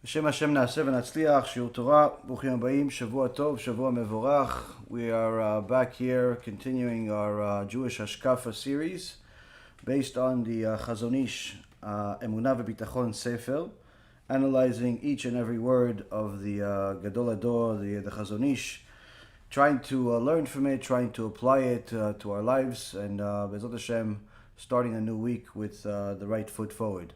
בשם השם נעשה ונצליח, שיעור תורה, ברוכים הבאים, שבוע טוב, שבוע מבורך. We are back here continuing our Jewish HaShkafa series based on the Chazon Ish, Emunah ובitachon Sefer, analyzing each and every word of the Gadol Ador, the Chazon Ish, trying to learn from it, trying to apply it to our lives, and BeEzrat HaShem, starting a new week with the right foot forward.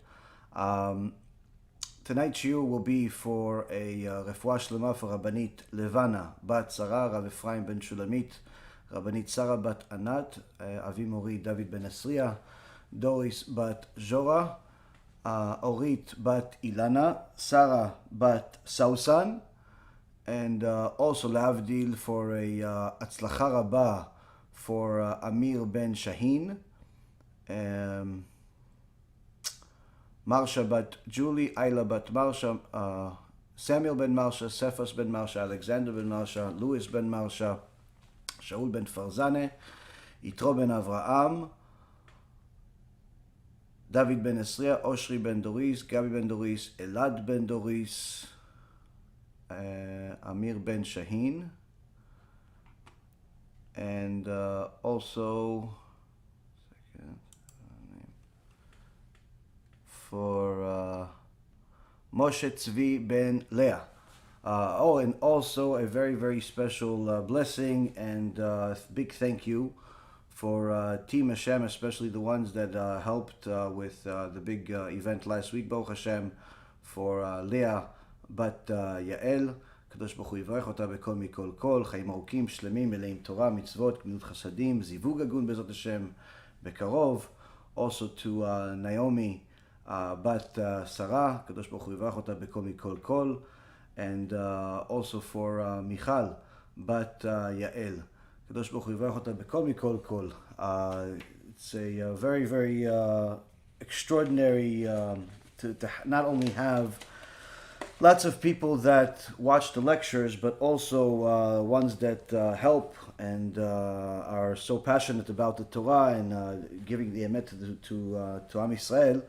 Tonight's shiur will be for a refuah shlema for Rabbanit Levana Bat Sarah, Rav Ephraim ben Shulamit, Rabbanit Sarah Bat Anat, Avi Mori David ben Asriya, Doris Bat Zora, Orit Bat Ilana, Sarah Bat Sausan, and also Lavdil for a Atzlacha Rabba for Amir ben Shaheen, Marsha bat Julie, Ayla bat Marsha, Samuel ben Marsha, Cephas ben Marsha, Alexander ben Marsha, Louis ben Marsha, Shaul ben Farzane, Yitro ben Avraham, David ben Asriya, Oshri ben Doris, Gabi ben Doris, Elad ben Doris, Amir ben Shaheen, and also for Moshe Tzvi ben Leah. And also a very, very special blessing and big thank you for Team HaShem, especially the ones that helped with the big event last week, Baruch HaShem, for Leah bat Yael. הקדוש ברוך הוא יברך אותה בכל מכל כל, חיים ארוכים, שלמים, מלאים תורה, מצוות, גמילות חסדים, זיווג הגון בעזרת השם בקרוב. Also to Naomi Bat Sarah, Kadosh Baruch Hu Yivach Ota B'Kol Mikol Kol, and also for Michal Bat Yael, Kadosh Baruch Hu Yivach Ota B'Kol Mikol Kol. It's a very, very extraordinary to not only have lots of people that watch the lectures, but also ones that help and are so passionate about the Torah and giving the emet to Am Yisrael,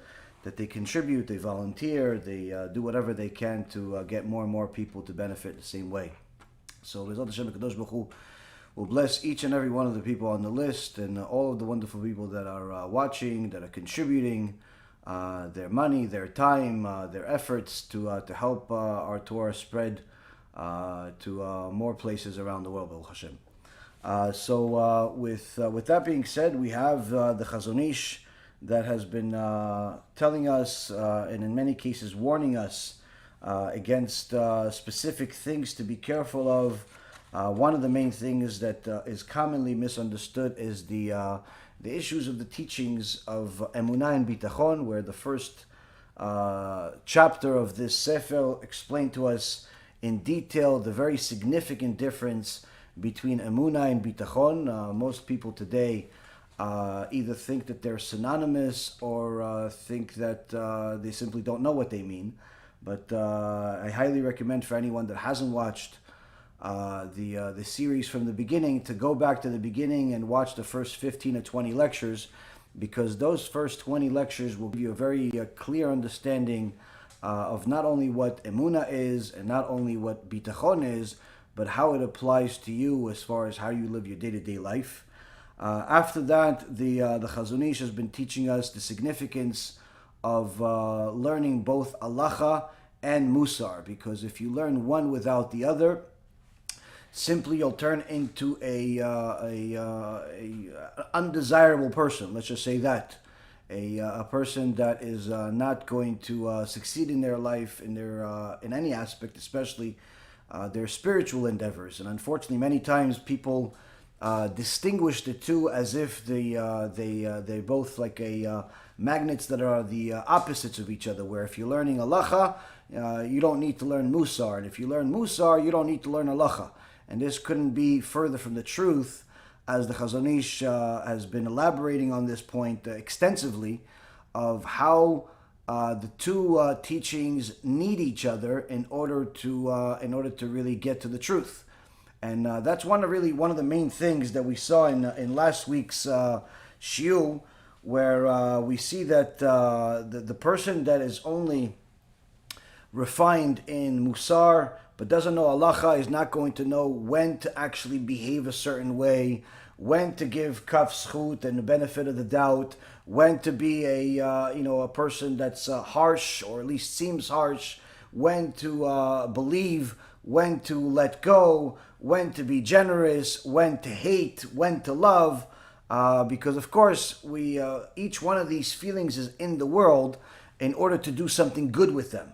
that they contribute, they volunteer, they do whatever they can to get more and more people to benefit the same way. So BeEzrat HaShem, Kadosh Baruch Hu will bless each and every one of the people on the list and all of the wonderful people that are watching, that are contributing their money, their time, their efforts to help our Torah spread to more places around the world, Baruch Hashem. So with that being said, we have the Chazon Ish that has been telling us, and in many cases warning us against specific things to be careful of. One of the main things that is commonly misunderstood is the issues of the teachings of Emunah and Bitachon, where the first chapter of this Sefer explained to us in detail the very significant difference between Emunah and Bitachon. Most people today either think that they're synonymous or think that they simply don't know what they mean. But I highly recommend for anyone that hasn't watched the series from the beginning to go back to the beginning and watch the first 15 or 20 lectures, because those first 20 lectures will give you a very clear understanding of not only what Emunah is and not only what Bitachon is, but how it applies to you as far as how you live your day-to-day life. After that, the Chazon Ish has been teaching us the significance of learning both Halacha and MUSSAR, because if you learn one without the other, simply you'll turn into a undesirable person. Let's just say that a person that is not going to succeed in their life, in any aspect, especially their spiritual endeavors. And unfortunately, many times people distinguish the two as if they're both like magnets that are the opposites of each other. Where if you're learning Halacha, you don't need to learn MUSSAR, and if you learn MUSSAR, you don't need to learn Halacha. And this couldn't be further from the truth, as the Chazon Ish has been elaborating on this point extensively, of how the two teachings need each other in order to really get to the truth. And that's one of the main things that we saw in last week's shiur, where we see that the person that is only refined in Musar, but doesn't know Halacha, is not going to know when to actually behave a certain way, when to give kaf zchut and the benefit of the doubt, when to be a person that's harsh, or at least seems harsh, when to believe, when to let go, when to be generous, when to hate, when to love. Because of course, we each one of these feelings is in the world in order to do something good with them.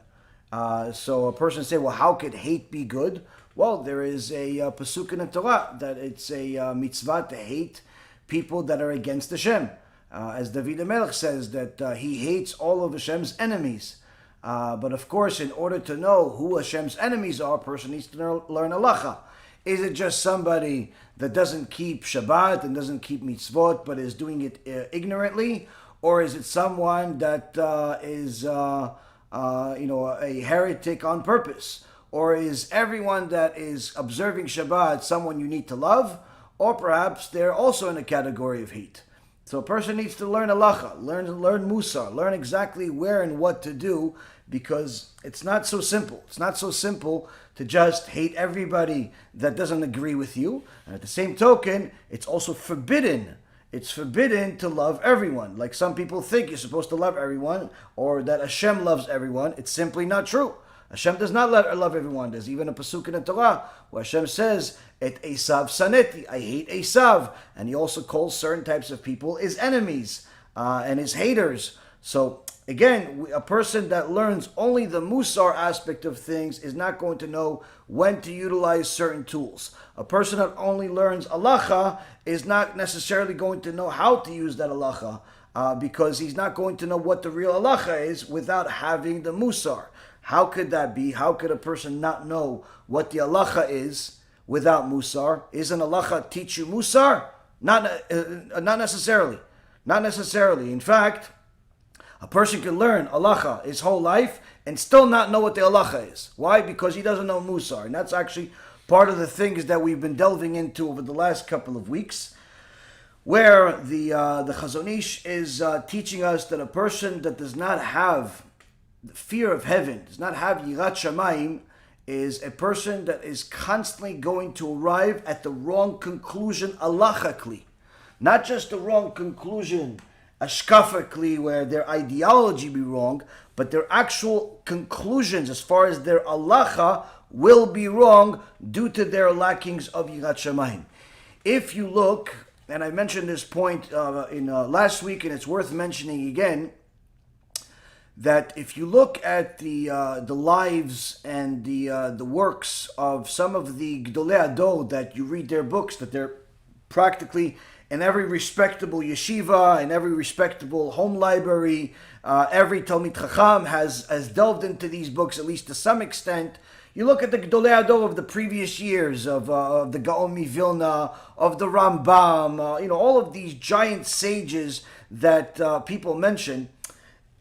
So a person say, well, how could hate be good? Well, there is a pasuk in the Torah that it's a mitzvah to hate people that are against Hashem. As David HaMelech says that he hates all of Hashem's enemies. But of course, in order to know who Hashem's enemies are, a person needs to learn Halacha. Is it just somebody that doesn't keep Shabbat and doesn't keep mitzvot, but is doing it ignorantly? Or is it someone that is a heretic on purpose? Or is everyone that is observing Shabbat someone you need to love? Or perhaps they're also in a category of hate. So a person needs to learn Halacha, learn Musar, learn exactly where and what to do, because it's not so simple. It's not so simple to just hate everybody that doesn't agree with you. And at the same token, it's also forbidden. It's forbidden to love everyone. Like some people think you're supposed to love everyone, or that Hashem loves everyone. It's simply not true. Hashem does not love everyone. There's even a pasuk in the Torah where Hashem says, "Et Esav saneti," I hate Esav, and He also calls certain types of people His enemies and His haters. So again, a person that learns only the Musar aspect of things is not going to know when to utilize certain tools. A person that only learns Halacha is not necessarily going to know how to use that Halacha because he's not going to know what the real Halacha is without having the Musar. How could that be? How could a person not know what the Halacha is without Musar? Isn't Halacha teach you Musar? Not necessarily. Not necessarily. In fact, a person can learn Halacha his whole life and still not know what the Halacha is. Why? Because he doesn't know Musar. And that's actually part of the things that we've been delving into over the last couple of weeks, where the Chazon Ish is teaching us that a person that does not have the fear of heaven, does not have Yirat Shamayim, is a person that is constantly going to arrive at the wrong conclusion halachically. Not just the wrong conclusion HaShkafa, where their ideology be wrong, but their actual conclusions as far as their halacha will be wrong due to their lackings of Yirat Shamayim. If you look, and I mentioned this point in last week, and it's worth mentioning again, that if you look at the lives and the works of some of the Gdolei Ador, that you read their books, that they're practically in every respectable yeshiva, in every respectable home library, every Talmid Chacham has delved into these books, at least to some extent. You look at the Gdolei Ador of the previous years, of the Gaon Vilna, of the Rambam, all of these giant sages that people mention.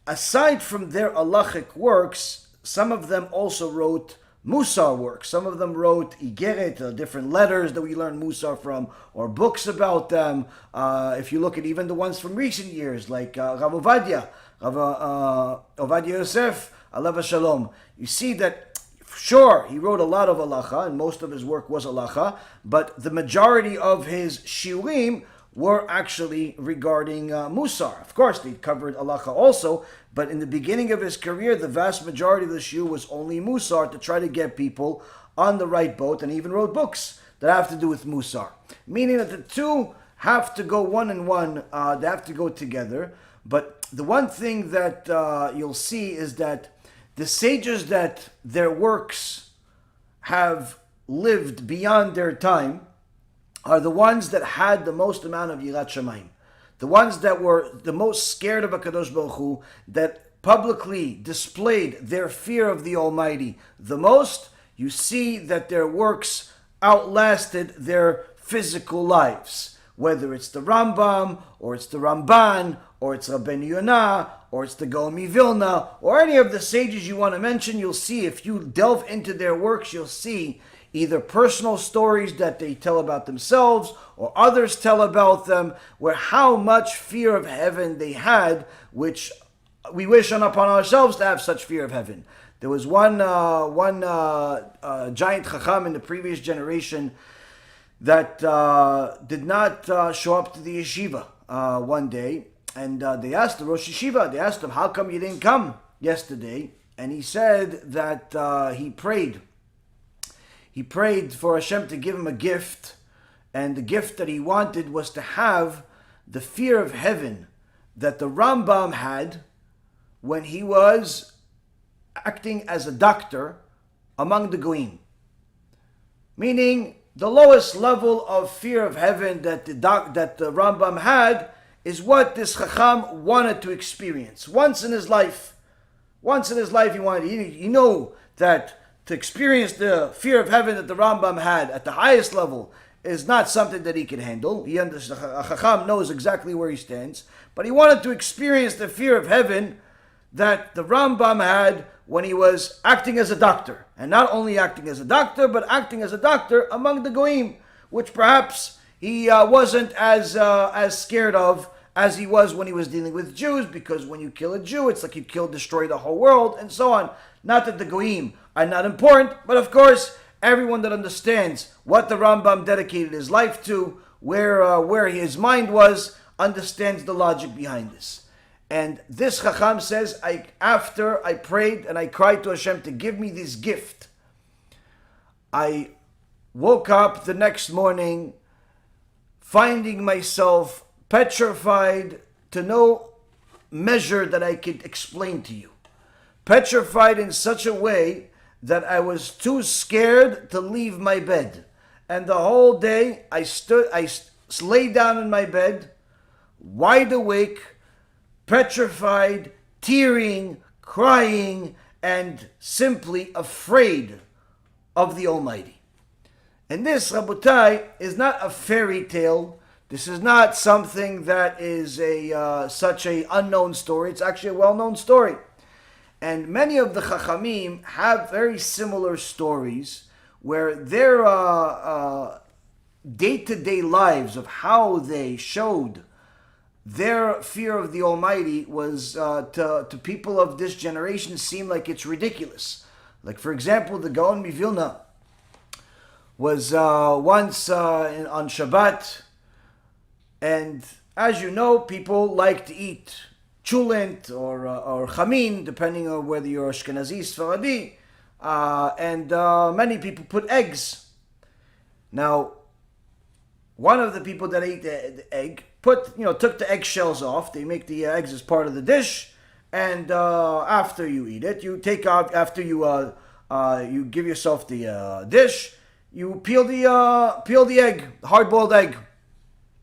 Aside from their halachic works, some of them also wrote Musar works. Some of them wrote Igeret, different letters that we learn Musar from, or books about them. If you look at even the ones from recent years, like Rav Ovadia, Ovadia Yosef, Alav Shalom, you see that, sure, he wrote a lot of halacha, and most of his work was halacha, but the majority of his shiurim were actually regarding Musar. Of course, they covered halacha also, but in the beginning of his career, the vast majority of the shiur was only Musar, to try to get people on the right boat, and he even wrote books that have to do with Musar. Meaning that the two have to go one and one, they have to go together. But the one thing that you'll see is that the sages that their works have lived beyond their time are the ones that had the most amount of Yirat Shamayim. The ones that were the most scared of HaKadosh Baruch Hu, that publicly displayed their fear of the Almighty the most. You see that their works outlasted their physical lives. Whether it's the Rambam, or it's the Ramban, or it's Rabbeinu Yonah, or it's the Gaon Vilna, or any of the sages you want to mention, you'll see, if you delve into their works, you'll see either personal stories that they tell about themselves or others tell about them, where how much fear of heaven they had, which we wish upon ourselves to have such fear of heaven. There was one giant chacham in the previous generation that did not show up to the yeshiva one day, and they asked the Rosh Yeshiva, they asked him, how come you didn't come yesterday? And he said that he prayed. He prayed for HaShem to give him a gift, and the gift that he wanted was to have the fear of heaven that the Rambam had when he was acting as a doctor among the Goyim. Meaning, the lowest level of fear of heaven that the Rambam had is what this Chacham wanted to experience. Once in his life he wanted, you know that to experience the fear of heaven that the Rambam had at the highest level is not something that he can handle. A Chacham knows exactly where he stands, but he wanted to experience the fear of heaven that the Rambam had when he was acting as a doctor. And not only acting as a doctor, but acting as a doctor among the Goyim, which perhaps he wasn't as scared of as he was when he was dealing with Jews, because when you kill a Jew, it's like you destroy the whole world, and so on. Not that the Goyim are not important, but of course, everyone that understands what the Rambam dedicated his life to, where his mind was, understands the logic behind this. And this Chacham says, after I prayed and I cried to HaShem to give me this gift, I woke up the next morning finding myself petrified to no measure that I could explain to you. Petrified in such a way that I was too scared to leave my bed. And the whole day I lay down in my bed, wide awake, petrified, tearing, crying, and simply afraid of the Almighty. And this, Rabotai, is not a fairy tale. This is not something that is such an unknown story. It's actually a well-known story. And many of the Chachamim have very similar stories where their day-to-day lives of how they showed their fear of the Almighty was, to people of this generation, seem like it's ridiculous. Like, for example, the Gaon Mivilna was once on Shabbat, and as you know, people like to eat chulent or chamin, depending on whether you're Ashkenazi, Sfaradi, and many people put eggs. Now, one of the people that ate the egg took the eggshells off. They make the eggs as part of the dish, and after you eat it, you take out, after you give yourself the dish, you peel the egg, hard-boiled egg,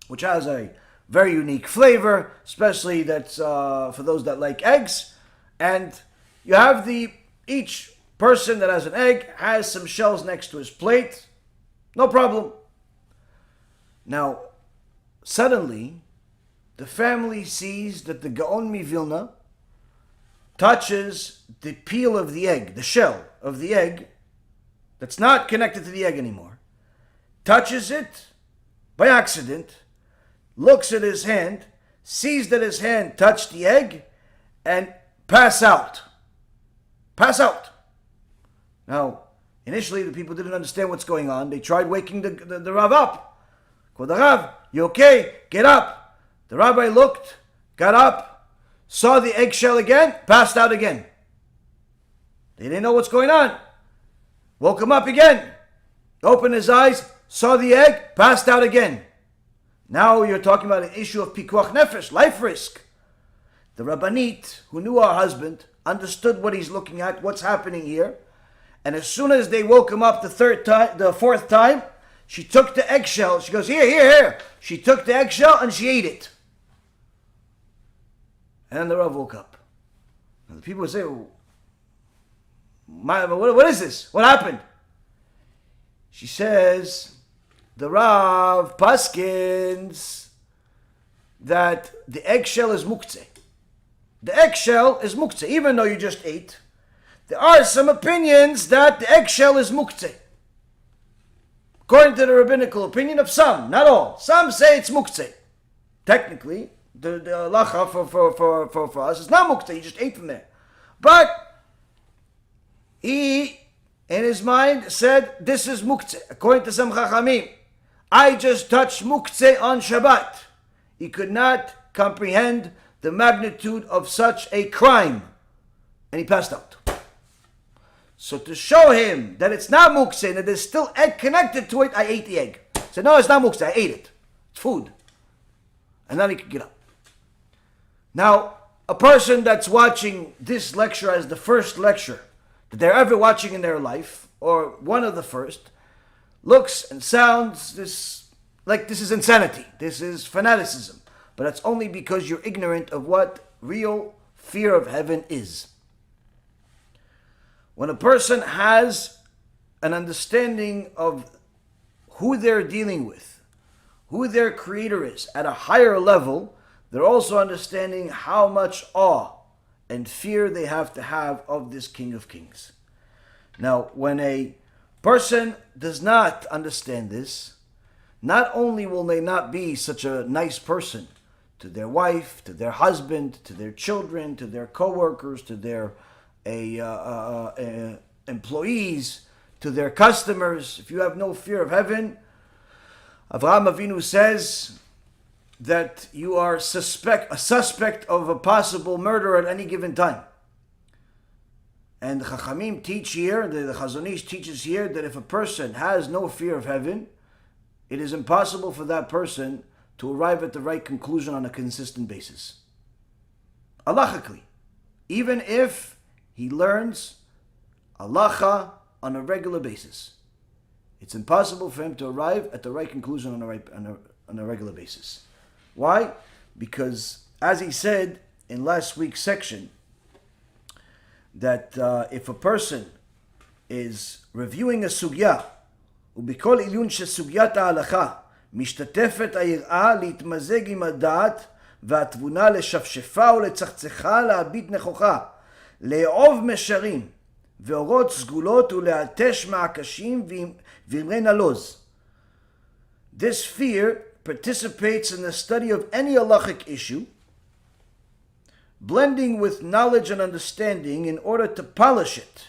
which has a very unique flavor, especially that's for those that like eggs. And you have each person that has an egg has some shells next to his plate. No problem. Now, suddenly, the family sees that the Gaon Mivilna touches the peel of the egg, the shell of the egg, that's not connected to the egg anymore, touches it by accident, looks at his hand, sees that his hand touched the egg, and pass out. Pass out. Now, initially the people didn't understand what's going on. They tried waking the Rav up. Called the Rav, you okay? Get up. The rabbi looked, got up, saw the eggshell again, passed out again. They didn't know what's going on. Woke him up again. Opened his eyes, saw the egg, passed out again. Now you're talking about an issue of pikuach nefesh, life risk. The Rabbanit, who knew her husband, understood what he's looking at, what's happening here. And as soon as they woke him up the fourth time, she took the eggshell. She goes, here. She took the eggshell and she ate it. And then the Rav woke up. And the people would say, what is this? What happened? She says, the Rav paskins that the eggshell is muktzeh. The eggshell is muktzeh, even though you just ate. There are some opinions that the eggshell is muktzeh. According to the rabbinical opinion of some, not all. Some say it's muktzeh. Technically, the halacha for us is not muktzeh, you just ate from there. But He, in his mind, said, this is muktzeh. According to some chachamim, I just touched muktzeh on Shabbat. He could not comprehend the magnitude of such a crime. And he passed out. So to show him that it's not muktzeh, that there's still egg connected to it, I ate the egg. He said, no, it's not muktzeh, I ate it. It's food. And then he could get up. Now, a person that's watching this lecture as the first lecture that they're ever watching in their life, or one of the first, looks and sounds like this is insanity. This is fanaticism. But that's only because you're ignorant of what real fear of heaven is. When a person has an understanding of who they're dealing with, who their creator is at a higher level, they're also understanding how much awe and fear they have to have of this King of Kings. Now, when a person does not understand this, not only will they not be such a nice person to their wife, to their husband, to their children, to their co-workers, to their employees, to their customers. If you have no fear of heaven, Avraham Avinu says that you are a suspect of a possible murder at any given time. And the Chachamim teach here, the Chazon Ish teaches here, that if a person has no fear of heaven, it is impossible for that person to arrive at the right conclusion on a consistent basis. Halachically, even if he learns halacha on a regular basis, it's impossible for him to arrive at the right conclusion on a regular basis. Why? Because, as he said in last week's section, that if a person is reviewing a sugya, ובכל עיון שסוגיית ההלכה משתתפת היראה להתמזג עם הדעת והתבונה לשפשפה ולצחצחה להביט נכוחה, לאהוב משרים ואורות סגולות ולהתש מעקשים ואמרי נלוז. This fear participates in the study of any halachic issue, blending with knowledge and understanding in order to polish it,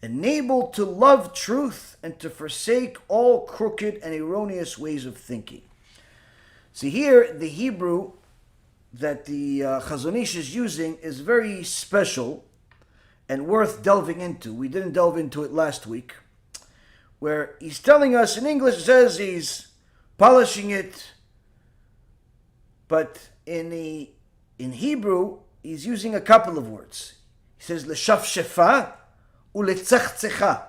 enabled to love truth and to forsake all crooked and erroneous ways of thinking. See here, the Hebrew that the Chazon Ish is using is very special and worth delving into. We didn't delve into it last week, where he's telling us in English, it says he's polishing it, but in Hebrew, he's using a couple of words. He says, l'shafshefa u'letzachzecha.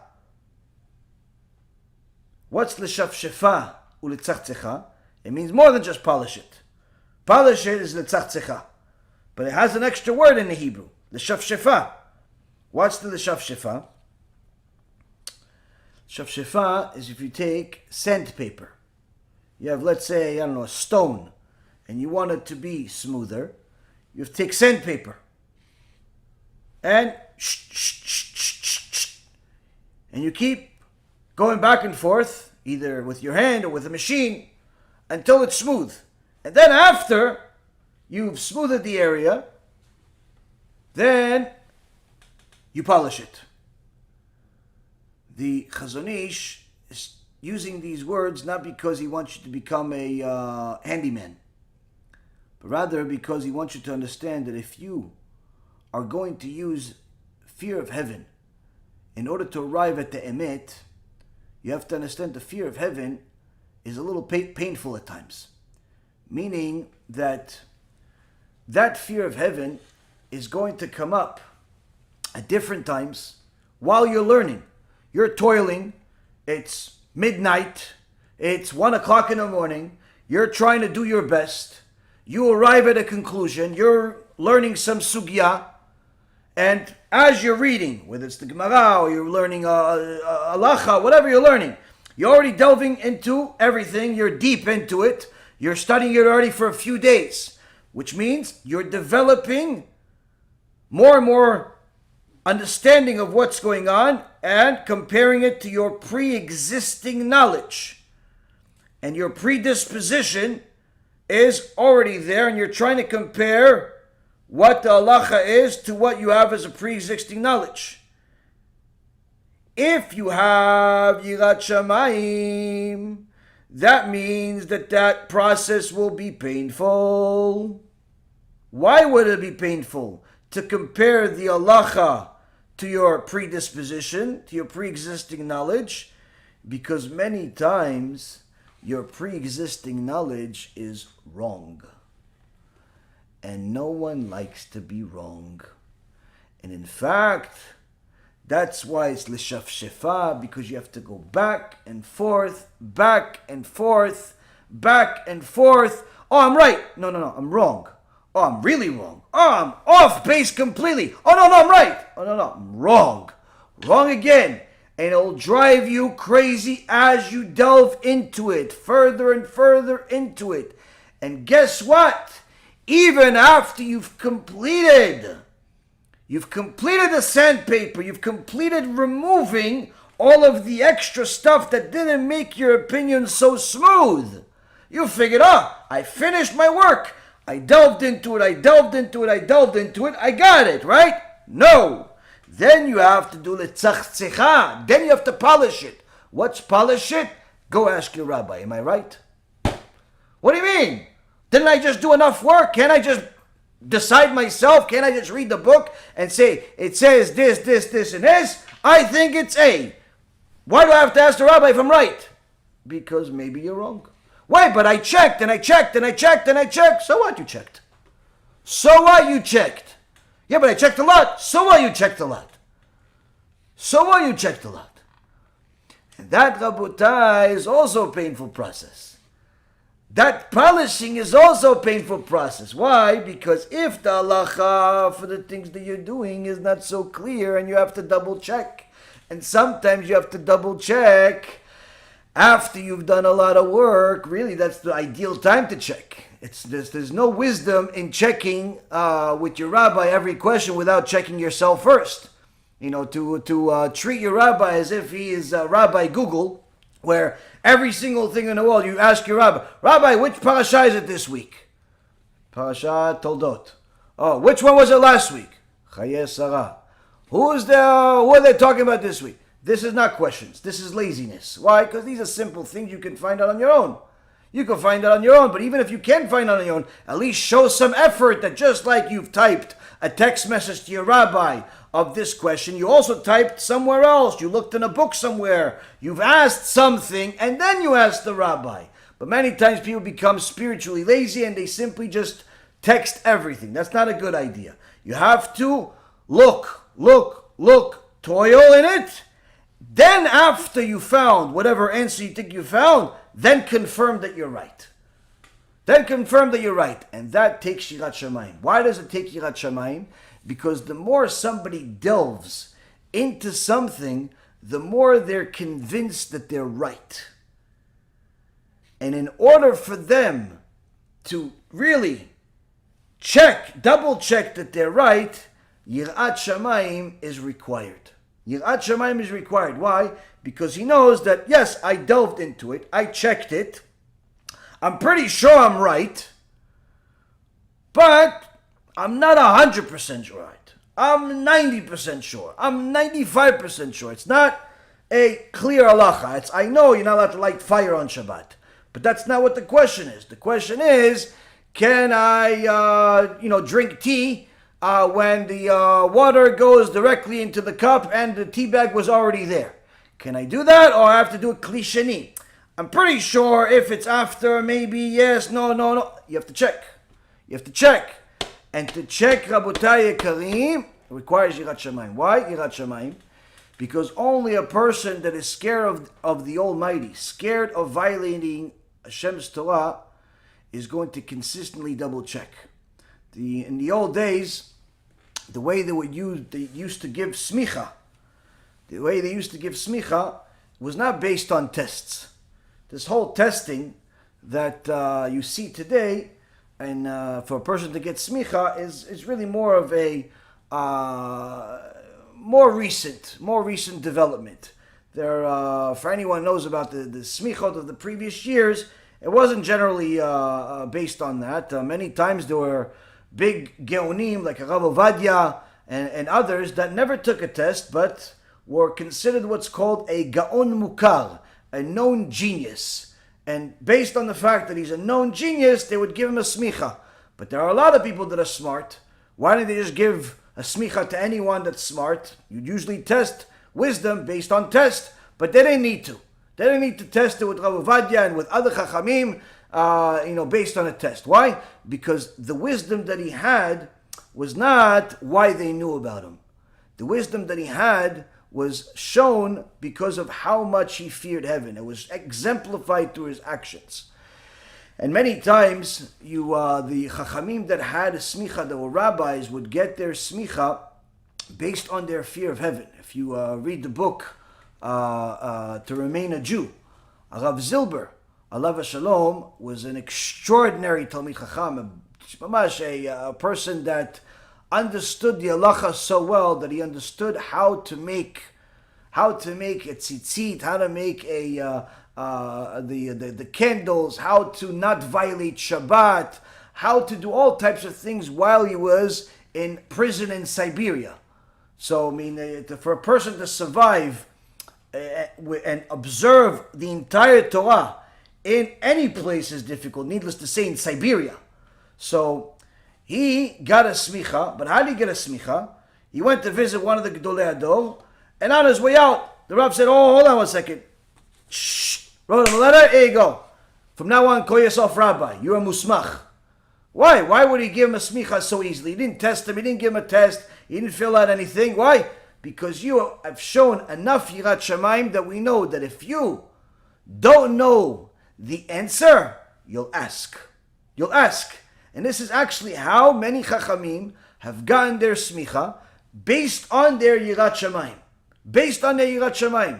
What's l'shafshefa u'letzachzecha? It means more than just polish it. Polish it is l'tzachzecha. But it has an extra word in the Hebrew, l'shafshefa. What's the l'shafshefa? Shafshefa is if you take sandpaper. You have, let's say, a stone, and you want it to be smoother, you have to take sandpaper. And and you keep going back and forth, either with your hand or with a machine, until it's smooth. And then after you've smoothed the area, then you polish it. The Chazon Ish is using these words not because he wants you to become a handyman, but rather because he wants you to understand that if you are going to use fear of heaven in order to arrive at the emet, you have to understand the fear of heaven is a little painful at times. Meaning that fear of heaven is going to come up at different times while you're learning. You're toiling, it's midnight, it's 1 o'clock in the morning, you're trying to do your best, you arrive at a conclusion, you're learning some sugya, and as you're reading, whether it's the Gemara or you're learning Halacha, whatever you're learning, you're already delving into everything, you're deep into it, you're studying it already for a few days, which means you're developing more and more understanding of what's going on and comparing it to your pre-existing knowledge. And your predisposition is already there, and you're trying to compare what the halacha is to what you have as a pre-existing knowledge. If you have Yirat Shamayim, that means that process will be painful. Why would it be painful? To compare the halacha to your predisposition, to your pre-existing knowledge, because many times your pre-existing knowledge is wrong. And no one likes to be wrong. And in fact, that's why it's l'shafshefa, because you have to go back and forth, back and forth, back and forth. Oh, I'm right. No, I'm wrong. Oh, I'm really wrong. Oh, I'm off base completely. Oh, no, I'm right. Oh, no, I'm wrong. Wrong again. And it'll drive you crazy as you delve into it, further and further into it. And guess what? Even after you've completed the sandpaper, you've completed removing all of the extra stuff that didn't make your opinion so smooth. You figured, I finished my work. I delved into it, I got it, right? No. Then you have to do letzachzecha. Then you have to polish it. What's polish it? Go ask your rabbi. Am I right? What do you mean? Didn't I just do enough work? Can't I just decide myself? Can't I just read the book and say, it says this, and this? I think it's A. Why do I have to ask the rabbi if I'm right? Because maybe you're wrong. Why? But I checked, and I checked. So what, you checked? Yeah, but I checked a lot. So what, you checked a lot? And that, Rabotai, is also a painful process. That polishing is also a painful process. Why? Because if the halacha for the things that you're doing is not so clear and you have to double check, and sometimes you have to double check after you've done a lot of work, really that's the ideal time to check. There's no wisdom in checking with your rabbi every question without checking yourself first. To treat your rabbi as if he is Rabbi Google, where every single thing in the world you ask your rabbi, which parasha is it this week? Parasha Toldot. Oh, which one was it last week? Chaye Sarah. Who are they talking about this week? This is not questions. This is laziness. Why? Because these are simple things you can find out on your own. But even if you can't find out on your own, at least show some effort that just like you've typed a text message to your rabbi of this question, you also typed somewhere else. You looked in a book somewhere. You've asked something, and then you asked the rabbi. But many times people become spiritually lazy and they simply just text everything. That's not a good idea. You have to look, toil in it. Then after you found whatever answer you think you found, then confirm that you're right. And that takes Yirat Shamayim. Why does it take Yirat Shamayim? Because the more somebody delves into something, the more they're convinced that they're right. And in order for them to really double check that they're right, Yirat Shamayim is required. Why? Because he knows that, yes, I delved into it, I checked it, I'm pretty sure I'm right, but I'm not 100% right. I'm 90% sure. I'm 95% sure. It's not a clear halacha. I know you're not allowed to light fire on Shabbat, but that's not what the question is. The question is, can I, drink tea when the water goes directly into the cup and the tea bag was already there? Can I do that, or I have to do it klishani? I'm pretty sure if it's after, maybe yes, no. You have to check. And to check, Rabotai Karim, requires Yirat Shamayim. Why Yirat Shamayim? Because only a person that is scared of the Almighty, scared of violating Hashem's Torah, is going to consistently double check. In the old days, the way they used to give smicha, was not based on tests. This whole testing that you see today, and for a person to get smicha is really more of a more recent development. There, for anyone who knows about the smichot of the previous years, it wasn't generally based on that. Many times there were big geonim like Rav Ovadia and others that never took a test, but were considered what's called a Gaon Mukar, a known genius. And based on the fact that he's a known genius, they would give him a smicha. But there are a lot of people that are smart. Why don't they just give a smicha to anyone that's smart? You'd usually test wisdom based on test, but they didn't need to. They didn't need to test it with Rav Ovadia and with other chachamim, based on a test. Why? Because the wisdom that he had was not why they knew about him. The wisdom that he had was shown because of how much he feared heaven. It was exemplified through his actions. And many times, the chachamim that had a smicha, that were rabbis, would get their smicha based on their fear of heaven. If you read the book To Remain a Jew, Rav Zilber, alav shalom, was an extraordinary Talmid Chacham, a person that understood the halacha so well that he understood how to make a tzitzit, how to make the candles, how to not violate Shabbat, how to do all types of things while he was in prison in Siberia. So, for a person to survive and observe the entire Torah in any place is difficult, needless to say, in Siberia. So, he got a smicha, but how did he get a smicha? He went to visit one of the Gedolei Hador, and on his way out, the Rav said, "Oh, hold on 1 second. Shh, wrote him a letter, here you go. From now on, call yourself Rabbi. You're a musmach." Why? Why would he give him a smicha so easily? He didn't test him, he didn't give him a test, he didn't fill out anything. Why? Because you have shown enough yirat shamayim that we know that if you don't know the answer, you'll ask. You'll ask. And this is actually how many chachamim have gotten their smicha based on their yirat shamayim. Based on their yirat shamayim.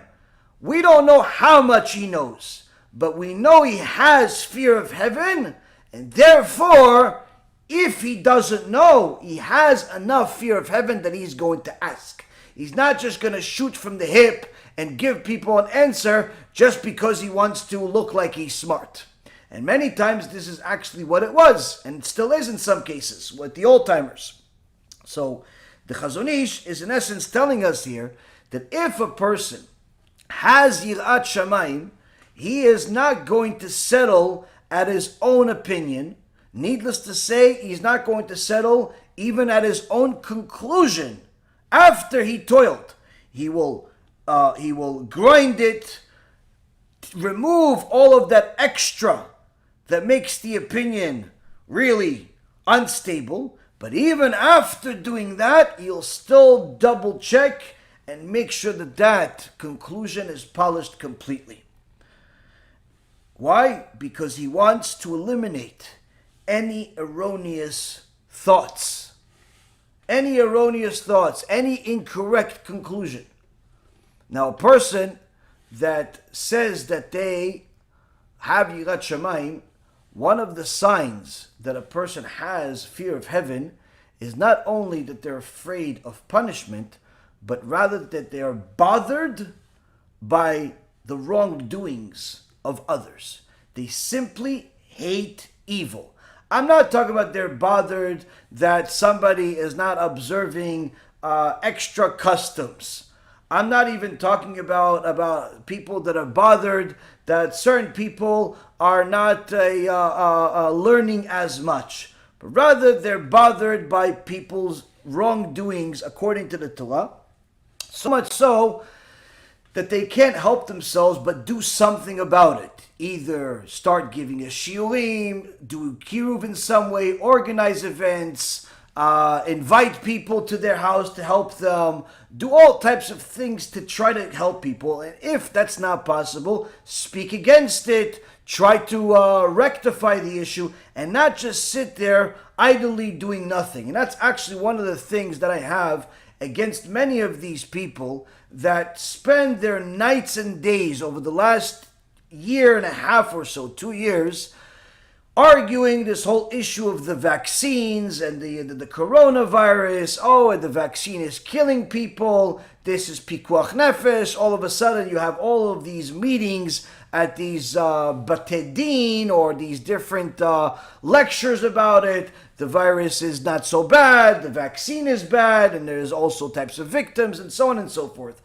We don't know how much he knows, but we know he has fear of heaven, and therefore, if he doesn't know, he has enough fear of heaven that he's going to ask. He's not just going to shoot from the hip and give people an answer just because he wants to look like he's smart. And many times this is actually what it was, and it still is in some cases, with the old-timers. So the Chazon Ish is in essence telling us here that if a person has yirat shamayim, he is not going to settle at his own opinion. Needless to say, he's not going to settle even at his own conclusion after he toiled. He will grind it, remove all of that extra that makes the opinion really unstable. But even after doing that, he'll still double check and make sure that that conclusion is polished completely. Why? Because he wants to eliminate any erroneous thoughts. Any erroneous thoughts, any incorrect conclusion. Now, a person that says that they have yirat shamayim, one of the signs that a person has fear of heaven is not only that they're afraid of punishment, but rather that they are bothered by the wrongdoings of others. They simply hate evil. I'm not talking about they're bothered that somebody is not observing extra customs. I'm not even talking about people that are bothered that certain people are not learning as much. But rather they're bothered by people's wrongdoings according to the Torah. So much so that they can't help themselves but do something about it. Either start giving a shiurim, do KIRUV in some way, organize events, invite people to their house to help them, do all types of things to try to help people. And if that's not possible, speak against it, try to rectify the issue, and not just sit there idly doing nothing. And that's actually one of the things that I have against many of these people that spend their nights and days over the last year and a half or so, 2 years, arguing this whole issue of the vaccines and the coronavirus. Oh, and the vaccine is killing people. This is pikuach nefesh. All of a sudden, you have all of these meetings at these batei din or these different lectures about it. The virus is not so bad. The vaccine is bad. And there's also types of victims and so on and so forth.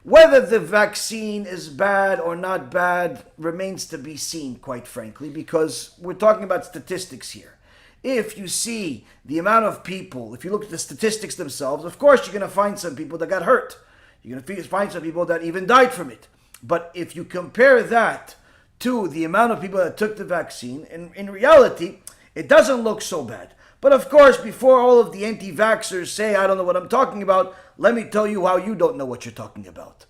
Whether the vaccine is bad or not bad remains to be seen, quite frankly, because we're talking about statistics here. If you see the amount of people, if you look at the statistics themselves, of course you're going to find some people that got hurt. You're going to find some people that even died from it. But if you compare that to the amount of people that took the vaccine, in reality, it doesn't look so bad. But of course, before all of the anti-vaxxers say, I don't know what I'm talking about, let me tell you how you don't know what you're talking about.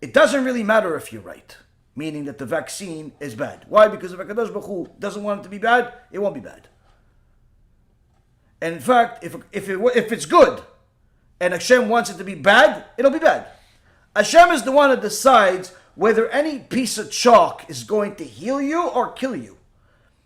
It doesn't really matter if you're right, meaning that the vaccine is bad. Why? Because if HaKadosh Baruch Hu doesn't want it to be bad, it won't be bad. And in fact, if it's good, and HaShem wants it to be bad, it'll be bad. HaShem is the one that decides whether any piece of chalk is going to heal you or kill you.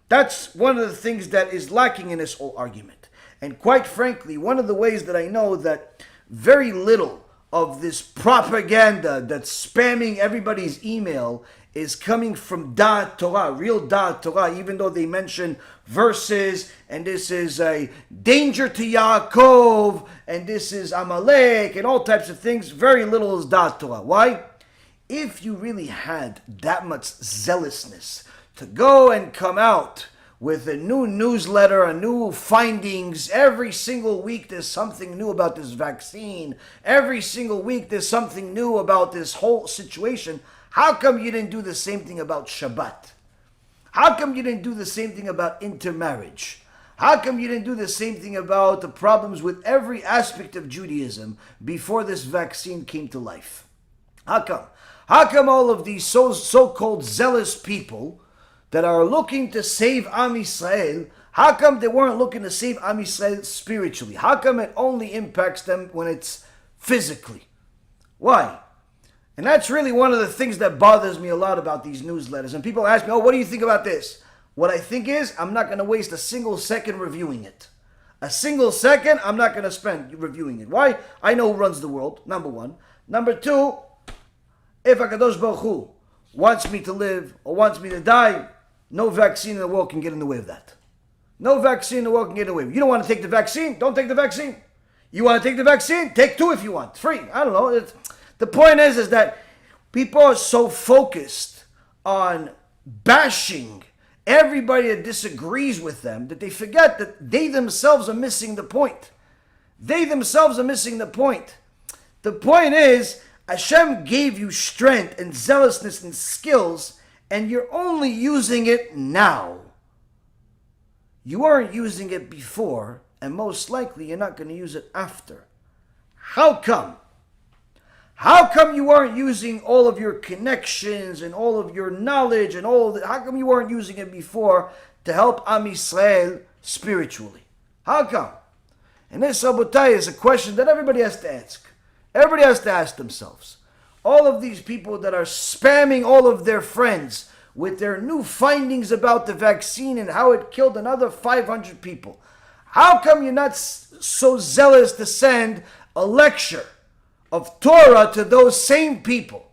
That's one of the things that is lacking in this whole argument. And quite frankly, one of the ways that I know that very little of this propaganda that's spamming everybody's email is coming from Da'at Torah, real Da'at Torah, even though they mention verses, and this is a danger to Yaakov, and this is Amalek, and all types of things. Very little is Da'at Torah. Why? If you really had that much zealousness to go and come out with a new newsletter, a new findings, every single week there's something new about this vaccine, every single week there's something new about this whole situation, how come you didn't do the same thing about Shabbat? How come you didn't do the same thing about intermarriage? How come you didn't do the same thing about the problems with every aspect of Judaism before this vaccine came to life? How come? How come all of these so-called zealous people that are looking to save Am Yisrael, how come they weren't looking to save Am Yisrael spiritually? How come it only impacts them when it's physically? Why? And that's really one of the things that bothers me a lot about these newsletters. And people ask me, oh, what do you think about this? What I think is, I'm not going to waste a single second reviewing it. A single second, I'm not going to spend reviewing it. Why? I know who runs the world, number one. Number two, if HaKadosh Baruch Hu wants me to live or wants me to die, no vaccine in the world can get in the way of that. No vaccine in the world can get in the way. You don't want to take the vaccine? Don't take the vaccine. You want to take the vaccine? Take two if you want. Free. I don't know. The point is that people are so focused on bashing everybody that disagrees with them that they forget that they themselves are missing the point. They themselves are missing the point. The point is, Hashem gave you strength and zealousness and skills, and you're only using it now. You weren't using it before, and most likely you're not going to use it after. How come? How come you weren't using all of your connections and all of your knowledge and all of that? How come you weren't using it before to help Am Yisrael spiritually? How come? And this, Rabotai, is a question that everybody has to ask. Everybody has to ask themselves. All of these people that are spamming all of their friends with their new findings about the vaccine and how it killed another 500 people. How come you're not so zealous to send a lecture of Torah to those same people?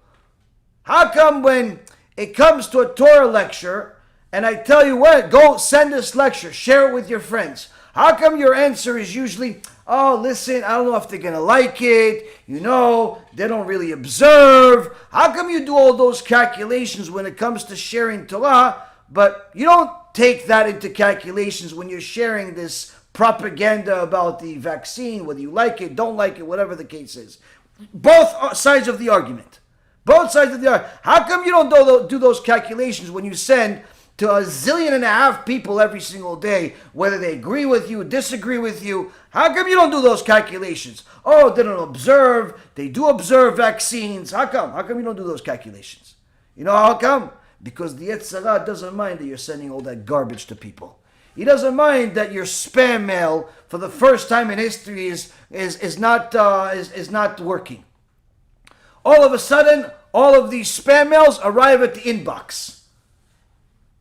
How come when it comes to a Torah lecture and I tell you what, go send this lecture, share it with your friends, how come your answer is usually, oh, listen, I don't know if they're going to like it, they don't really observe. How come you do all those calculations when it comes to sharing Torah, but you don't take that into calculations when you're sharing this propaganda about the vaccine, whether you like it, don't like it, whatever the case is? Both sides of the argument. Both sides of the argument. How come you don't do those calculations when you send to 1.5 zillion people every single day, whether they agree with you, disagree with you? How come you don't do those calculations? Oh, they don't observe. They do observe vaccines. How come? How come you don't do those calculations? You know how come? Because the Yetzer Hara doesn't mind that you're sending all that garbage to people. He doesn't mind that your spam mail, for the first time in history, is not working. All of a sudden, all of these spam mails arrive at the inbox.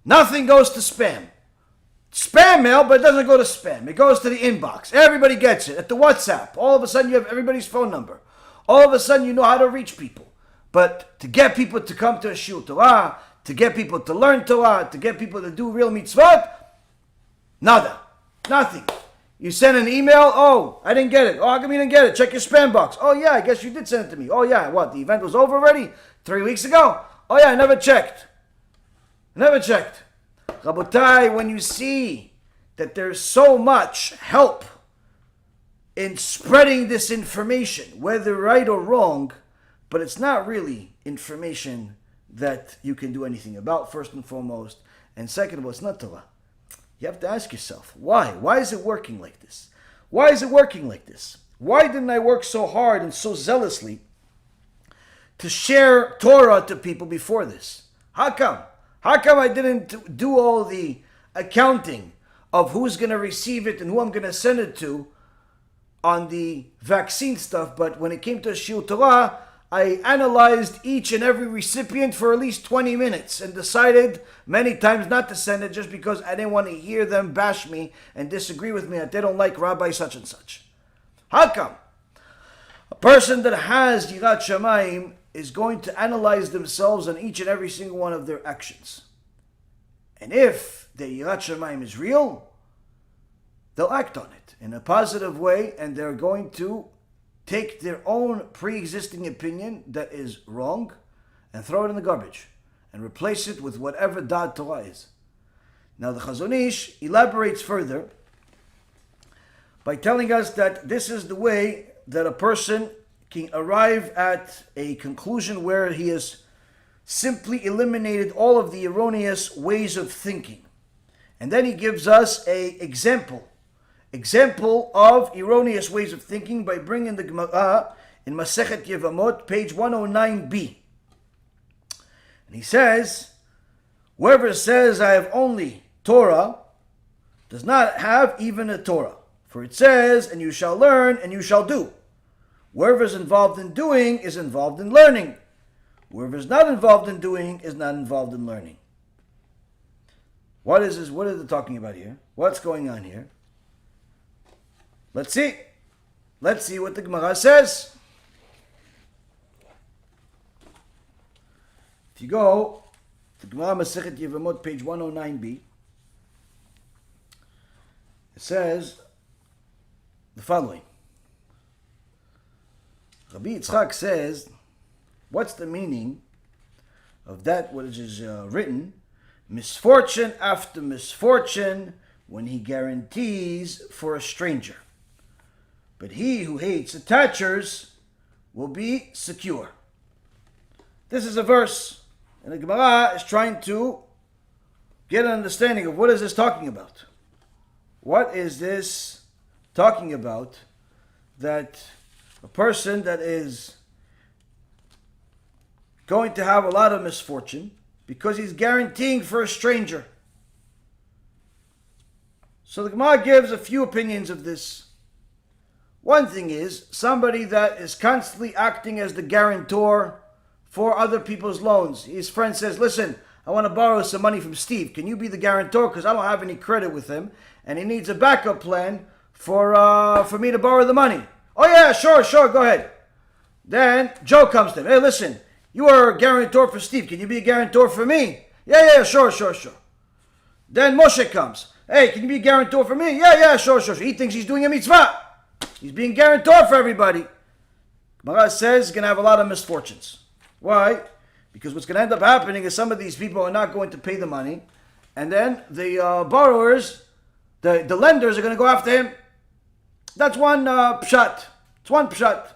Nothing goes to spam. Spam mail, but it doesn't go to spam. It goes to the inbox. Everybody gets it. At the WhatsApp, all of a sudden you have everybody's phone number. All of a sudden you know how to reach people. But to get people to come to a Shul Torah, to get people to learn Torah, to get people to do real mitzvot, nada. Nothing. You sent an email? Oh, I didn't get it. Oh, how come you didn't get it? Check your spam box. Oh, yeah, I guess you did send it to me. Oh, yeah, what? The event was over already? 3 weeks ago? Oh, yeah, I never checked. Never checked. Rabotai, when you see that there's so much help in spreading this information, whether right or wrong, but it's not really information that you can do anything about, first and foremost. And second of all, it's not Torah. You have to ask yourself, why? Why is it working like this? Why is it working like this? Why didn't I work so hard and so zealously to share Torah to people before this? How come? How come I didn't do all the accounting of who's going to receive it and who I'm going to send it to on the vaccine stuff, but when it came to Shiur Torah, I analyzed each and every recipient for at least 20 minutes and decided many times not to send it just because I didn't want to hear them bash me and disagree with me that they don't like Rabbi such and such. How come? A person that has Yirat Shamayim is going to analyze themselves on each and every single one of their actions. And if the Yirat Shamayim is real, they'll act on it in a positive way, and they're going to take their own pre-existing opinion that is wrong and throw it in the garbage and replace it with whatever Da'at Torah is. Now the Chazon Ish elaborates further by telling us that this is the way that a person can arrive at a conclusion where he has simply eliminated all of the erroneous ways of thinking. And then he gives us an example of erroneous ways of thinking by bringing the Gemara in Masechet Yevamot, page 109b. And he says, whoever says I have only Torah does not have even a Torah. For it says, and you shall learn and you shall do. Whoever is involved in doing is involved in learning. Whoever is not involved in doing is not involved in learning. What is this? What are they talking about here? What's going on here? Let's see. Let's see what the Gemara says. If you go to Gemara Masechet Yevamot, page 109b, it says the following. Rabbi Yitzchak says, what's the meaning of that which is written, misfortune after misfortune, when he guarantees for a stranger? But he who hates attachers will be secure. This is a verse, and the Gemara is trying to get an understanding of what is this talking about. What is this talking about that a person that is going to have a lot of misfortune because he's guaranteeing for a stranger? So the Gemara gives a few opinions of this. One thing is somebody that is constantly acting as the guarantor for other people's loans. His friend says, listen, I want to borrow some money from Steve. Can you be the guarantor? Because I don't have any credit with him. And he needs a backup plan for me to borrow the money. Oh yeah, sure, go ahead. Then Joe comes to him. Hey, listen, you are a guarantor for Steve. Can you be a guarantor for me? Yeah, sure. Then Moshe comes. Hey, can you be a guarantor for me? Yeah, sure. He thinks he's doing a mitzvah. He's being guarantor for everybody. Gemara says he's going to have a lot of misfortunes. Why? Because what's going to end up happening is some of these people are not going to pay the money, and then the borrowers, the lenders are going to go after him. That's one pshat. It's one pshat.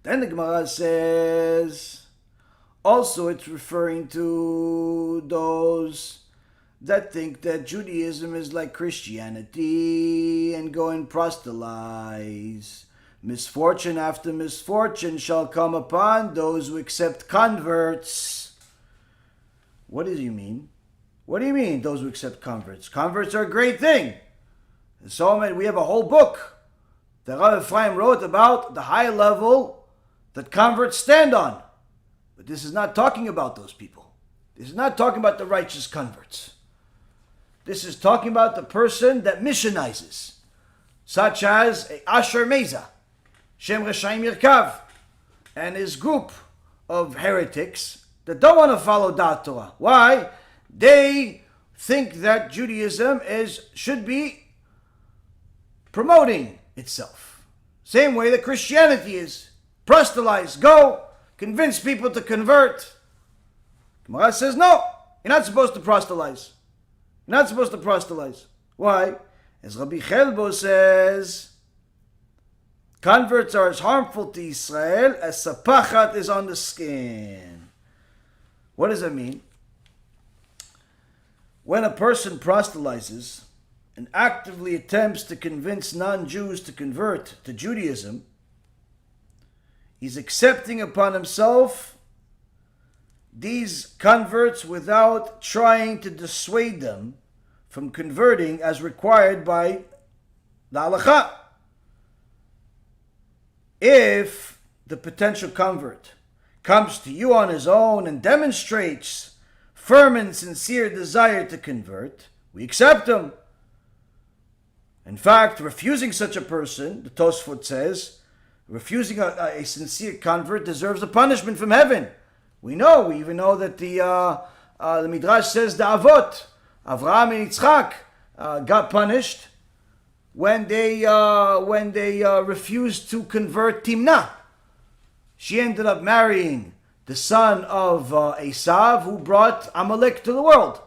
Then the Gemara says, also it's referring to those that think that Judaism is like Christianity and go and proselytize. Misfortune after misfortune shall come upon those who accept converts. What does he mean? What do you mean, those who accept converts? Converts are a great thing. So we have a whole book that Rabbi Reuven wrote about the high level that converts stand on. But this is not talking about those people. This is not talking about the righteous converts. This is talking about the person that missionizes, such as Asher Meza, Shem Reshaim Yirkav, and his group of heretics that don't want to follow Da'at Torah. Why? They think that Judaism should be promoting itself. Same way that Christianity is. Proselytize, go, convince people to convert. Gemara says, no, you're not supposed to proselytize. You're not supposed to proselytize. Why? As Rabbi Chelbo says, converts are as harmful to Israel as sapachat is on the skin. What does that mean? When a person proselytizes and actively attempts to convince non-Jews to convert to Judaism, he's accepting upon himself these converts without trying to dissuade them from converting as required by the Halacha. If the potential convert comes to you on his own and demonstrates firm and sincere desire to convert, we accept him. In fact, refusing such a person, the Tosfot says, refusing a sincere convert deserves a punishment from heaven. We even know that the Midrash says the Avot, Avraham and Yitzchak, got punished when they refused to convert Timnah. She ended up marrying the son of Esav, who brought Amalek to the world.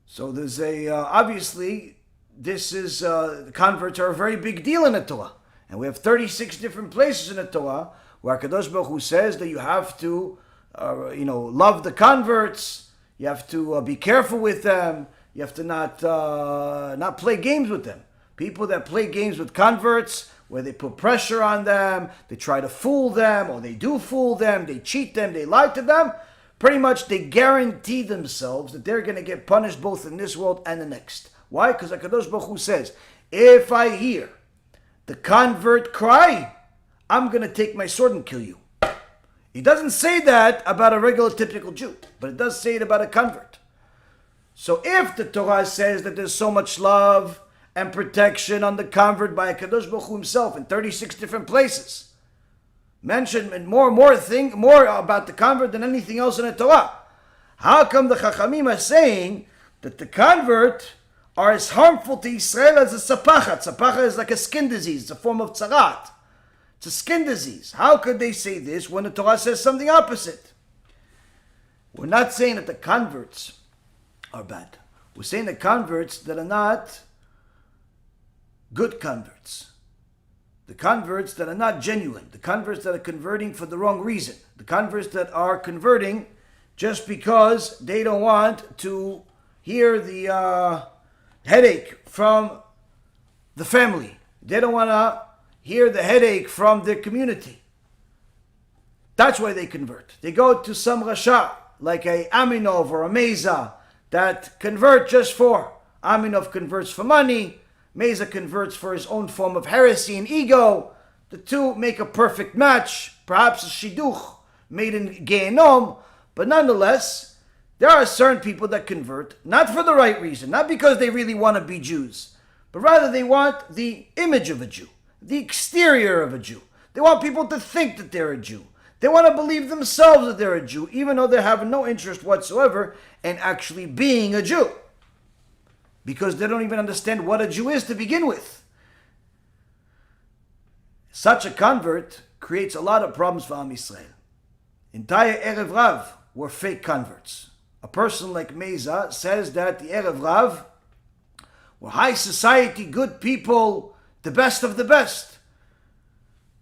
So there's obviously, this is, the converts are a very big deal in the Torah. And we have 36 different places in the Torah where Kadosh Baruch Hu says that you have to, love the converts. You have to be careful with them. You have to not play games with them. People that play games with converts, where they put pressure on them, they try to fool them, or they do fool them, they cheat them, they lie to them, pretty much they guarantee themselves that they're going to get punished both in this world and the next. Why? Because HaKadosh Baruch Hu says, if I hear the convert cry, I'm going to take my sword and kill you. He doesn't say that about a regular typical Jew, but it does say it about a convert. So if the Torah says that there's so much love and protection on the convert by HaKadosh Baruch Hu himself in 36 different places, mention more about the convert than anything else in the Torah, how come the Chachamim are saying that the convert are as harmful to Israel as a sapachat? Sapachat is like a skin disease. It's a form of tzarat. It's a skin disease. How could they say this when the Torah says something opposite? We're not saying that the converts are bad. We're saying the converts that are not good converts. The converts that are not genuine. The converts that are converting for the wrong reason. The converts that are converting just because they don't want to hear the headache from the family. They don't want to hear the headache from their community. That's why they convert. They go to some Rasha, like a Aminov or a Meza, that convert just for. Aminov converts for money. Meza converts for his own form of heresy and ego. The two make a perfect match, perhaps a shidduch made in Gehenom, but nonetheless, there are certain people that convert, not for the right reason, not because they really want to be Jews, but rather they want the image of a Jew, the exterior of a Jew. They want people to think that they're a Jew. They want to believe themselves that they're a Jew, even though they have no interest whatsoever in actually being a Jew, because they don't even understand what a Jew is to begin with. Such a convert creates a lot of problems for Am Yisrael. Entire Erev Rav were fake converts. A person like Meza says that the Erev Rav were high society, good people, the best of the best.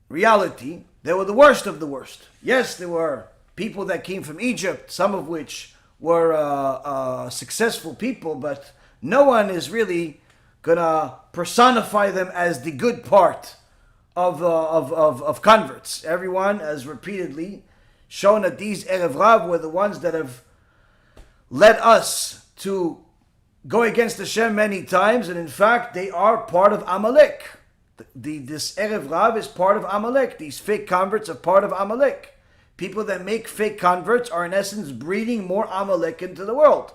Reality, they were the worst of the worst. Yes, there were people that came from Egypt, some of which were successful people, but no one is really gonna personify them as the good part of converts. Everyone has repeatedly shown that these Erev Rav were the ones that have led us to go against Hashem many times, and in fact, they are part of Amalek. This Erev Rav is part of Amalek. These fake converts are part of Amalek. People that make fake converts are in essence breeding more Amalek into the world.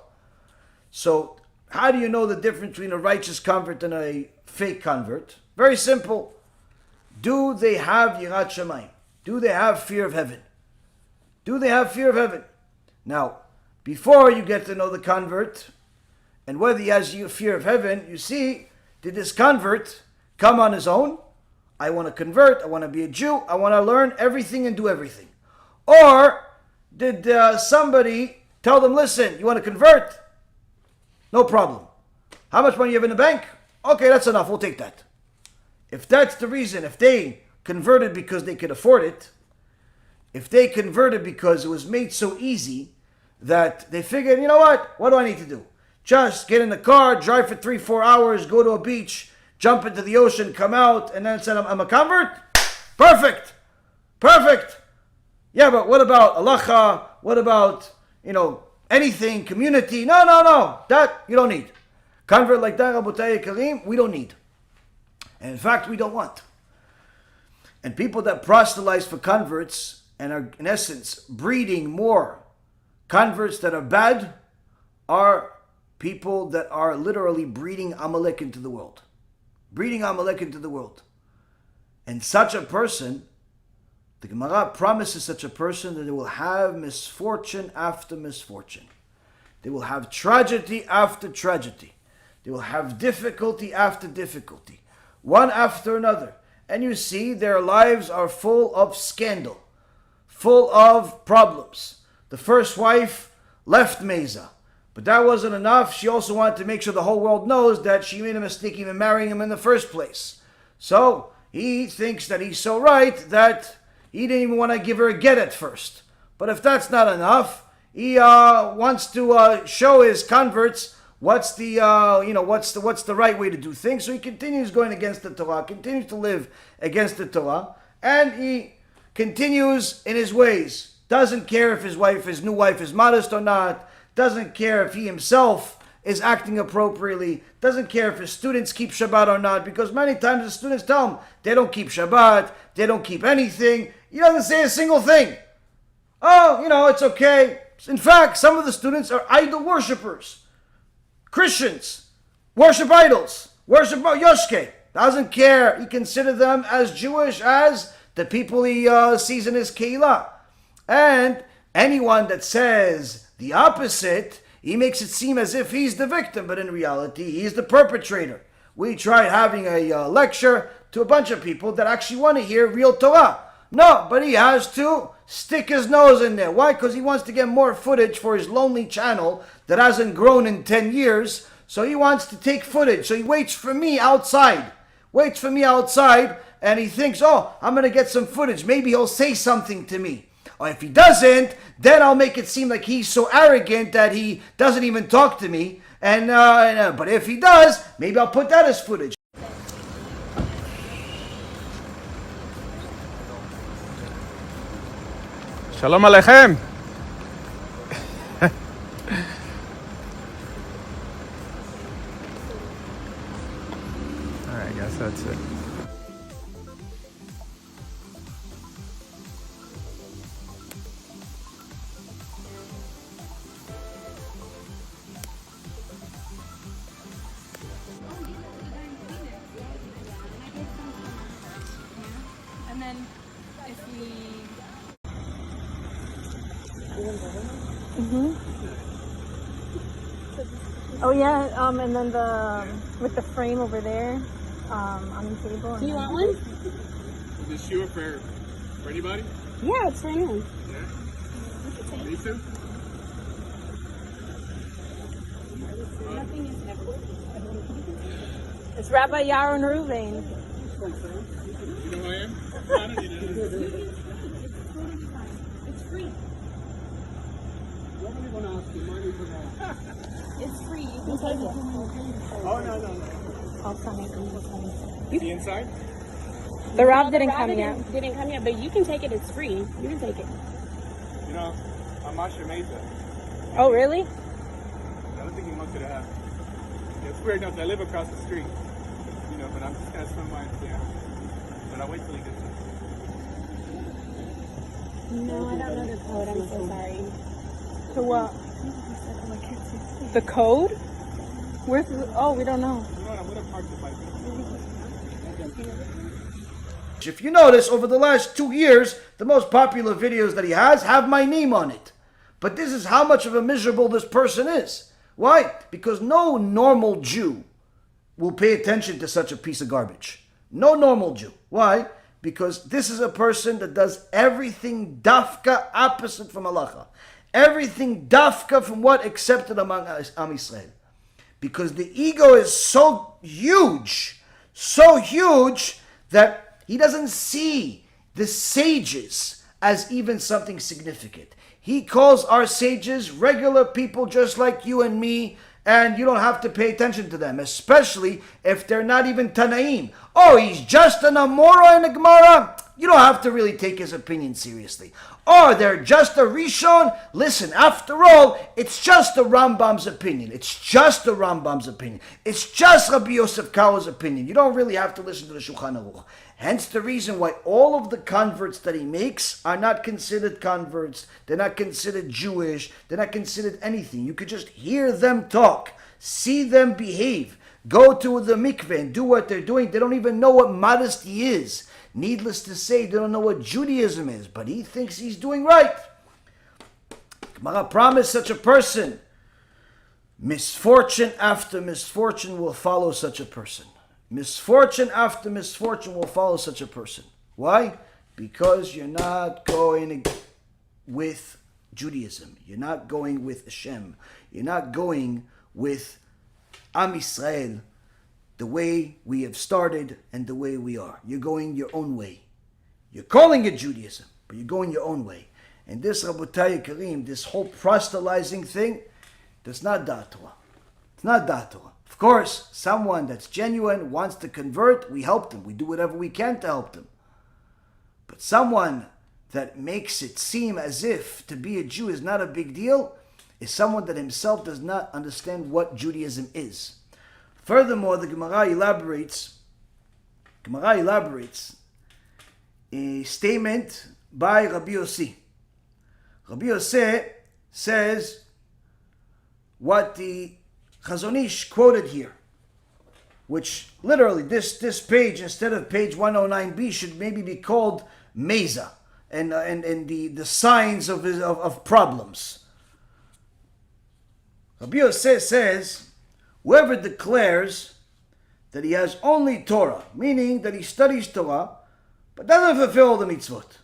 So, how do you know the difference between a righteous convert and a fake convert? Very simple. Do they have Yirat Shamayim? Do they have fear of heaven? Do they have fear of heaven? Now, before you get to know the convert, and whether he has fear of heaven, you see, did this convert come on his own. I want to convert. I want to be a Jew. I want to learn everything and do everything. Or did somebody tell them, listen, you want to convert? No problem. How much money you have in the bank? Okay, that's enough. We'll take that. If that's the reason, if they converted because they could afford it, if they converted because it was made so easy that they figured, you know what do I need to do? Just get in the car, drive for 3-4 hours, go to a beach, jump into the ocean, come out, and then say, I'm a convert? Perfect. Yeah, but what about Halacha? What about, anything, community? No. That you don't need. Convert like that, Rabotai Karim, we don't need. And in fact, we don't want. And people that proselytize for converts and are, in essence, breeding more converts that are bad are people that are literally breeding Amalek into the world. And such a person, the Gemara promises such a person that they will have misfortune after misfortune. They will have tragedy after tragedy. They will have difficulty after difficulty, one after another. And you see, their lives are full of scandal, full of problems. The first wife left Mesa, but that wasn't enough. She also wanted to make sure the whole world knows that she made a mistake even marrying him in the first place. So he thinks that he's so right that he didn't even want to give her a get at first. But if that's not enough, he wants to show his converts what's the right way to do things. So he continues going against the Torah, continues to live against the Torah, and he continues in his ways. Doesn't care if his new wife is modest or not. Doesn't care if he himself is acting appropriately. Doesn't care if his students keep Shabbat or not, because many times the students tell him they don't keep Shabbat, they don't keep anything. He doesn't say a single thing. Oh, it's okay. In fact, some of the students are idol worshippers. Christians worship idols, worship Yoshke. Doesn't care. He considers them as Jewish as the people he sees in his Keilah. And anyone that says the opposite, he makes it seem as if he's the victim, but in reality, he's the perpetrator. We tried having a lecture to a bunch of people that actually want to hear real Torah. No, but he has to stick his nose in there. Why? Because he wants to get more footage for his lonely channel that hasn't grown in 10 years. So he wants to take footage. So he waits for me outside. And he thinks, I'm going to get some footage. Maybe he'll say something to me. Or if he doesn't, then I'll make it seem like he's so arrogant that he doesn't even talk to me. But if he does, maybe I'll put that as footage. Shalom Aleichem. Alright, I guess that's it. And then if we... Oh yeah, and then with the frame over there, on the table. Do you want one? Is this shoe for anybody? Yeah, it's for anyone. Yeah? These two? It's Rabbi Yaron Reuven. You know who I am? I don't need it. It's free. It's free. You can take it. Oh, no. I'll come in. The inside? The Rav didn't come yet. Didn't come yet, but you can take it. It's free. You can take it. You know, I'm Masha Mesa. Oh, really? I don't think he wants you to have. It's weird enough, I live across the street. But I'm just going to swim by there. But I'll wait till he gets here. No, I don't know the code. I'm so sorry. To what? The code? Where's the... Oh, we don't know. You know what? I'm going to park the bike. If you notice, over the last 2 years, the most popular videos that he has have my name on it. But this is how much of a miserable this person is. Why? Because no normal Jew will pay attention to such a piece of garbage. No normal Jew. Why? Because this is a person that does everything dafka opposite from halacha. Everything dafka from what accepted among Am Yisrael. Because the ego is so huge that he doesn't see the sages as even something significant. He calls our sages regular people just like you and me, and you don't have to pay attention to them, especially if they're not even Tanaim. Oh, he's just an Amora in a Gemara. You don't have to really take his opinion seriously. Or they're just a Rishon. Listen, after all, it's just the Rambam's opinion. It's just the Rambam's opinion. It's just Rabbi Yosef Karo's opinion. You don't really have to listen to the Shulchan Aruch. Hence the reason why all of the converts that he makes are not considered converts. They're not considered Jewish. They're not considered anything. You could just hear them talk, see them behave, go to the mikveh and do what they're doing. They don't even know what modesty is. Needless to say, they don't know what Judaism is, but he thinks he's doing right. Gemara promised such a person, misfortune after misfortune will follow such a person. Misfortune after misfortune will follow such a person. Why? Because you're not going with Judaism. You're not going with HaShem. You're not going with Am Yisrael, the way we have started and the way we are. You're going your own way. You're calling it Judaism, but you're going your own way. And this, Rabotai Karim, this whole proselytizing thing, that's not Da'at Torah. It's not Da'at Torah. Of course, someone that's genuine, wants to convert, we help them. We do whatever we can to help them. But someone that makes it seem as if to be a Jew is not a big deal is someone that himself does not understand what Judaism is. Furthermore, the Gemara elaborates a statement by Rabbi Yossi. Rabbi Yossi says what the Chazon Ish quoted here, which literally this page, instead of page 109b, should maybe be called Meza, and the signs of problems. Rabbi Yossi says, whoever declares that he has only Torah, meaning that he studies Torah, but doesn't fulfill the mitzvot,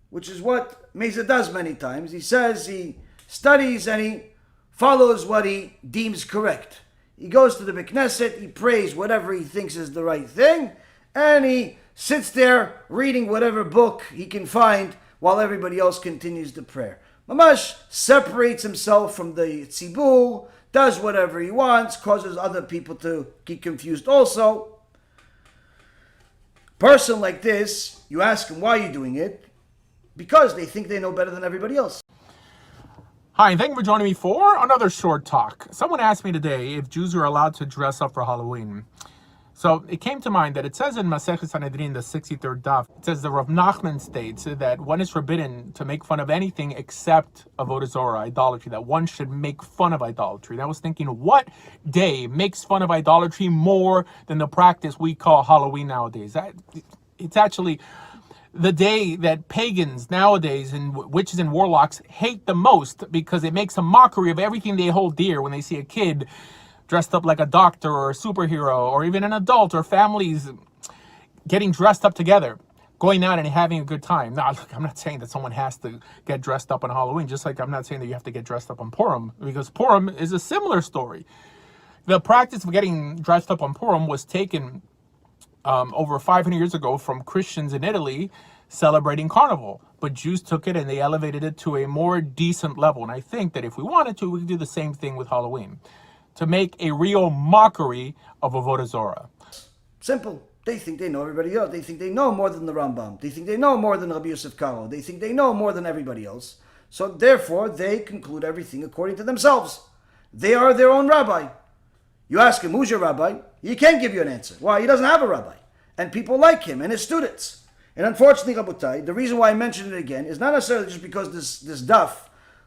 which is what Meza does many times. He says he studies and he follows what he deems correct. He goes to the Knesset, he prays whatever he thinks is the right thing, and he sits there reading whatever book he can find while everybody else continues the prayer. Mamash separates himself from the tzibur, does whatever he wants, causes other people to get confused also. Person like this, you ask him why you're doing it, because they think they know better than everybody else. Hi, and thank you for joining me for another short talk. Someone asked me today if Jews are allowed to dress up for Halloween. So it came to mind that it says in Masechet Sanhedrin, the 63rd daf, it says the Rav Nachman states that one is forbidden to make fun of anything except avodah zarah, idolatry, that one should make fun of idolatry. And I was thinking, what day makes fun of idolatry more than the practice we call Halloween nowadays? It's actually the day that pagans nowadays and witches and warlocks hate the most, because it makes a mockery of everything they hold dear when they see a kid dressed up like a doctor or a superhero, or even an adult, or families getting dressed up together, going out and having a good time. Now, look, I'm not saying that someone has to get dressed up on Halloween, just like I'm not saying that you have to get dressed up on Purim, because Purim is a similar story. The practice of getting dressed up on Purim was taken over 500 years ago from Christians in Italy celebrating Carnival. But Jews took it and they elevated it to a more decent level. And I think that if we wanted to, we could do the same thing with Halloween, to make a real mockery of avodah zarah. Simple. They think they know everybody else. They think they know more than the Rambam. They think they know more than Rabbi Yosef Karo. They think they know more than everybody else. So therefore, they conclude everything according to themselves. They are their own rabbi. You ask him, who's your rabbi? He can't give you an answer. Why? He doesn't have a rabbi. And people like him and his students. And unfortunately, Rabotai, the reason why I mentioned it again is not necessarily just because this daf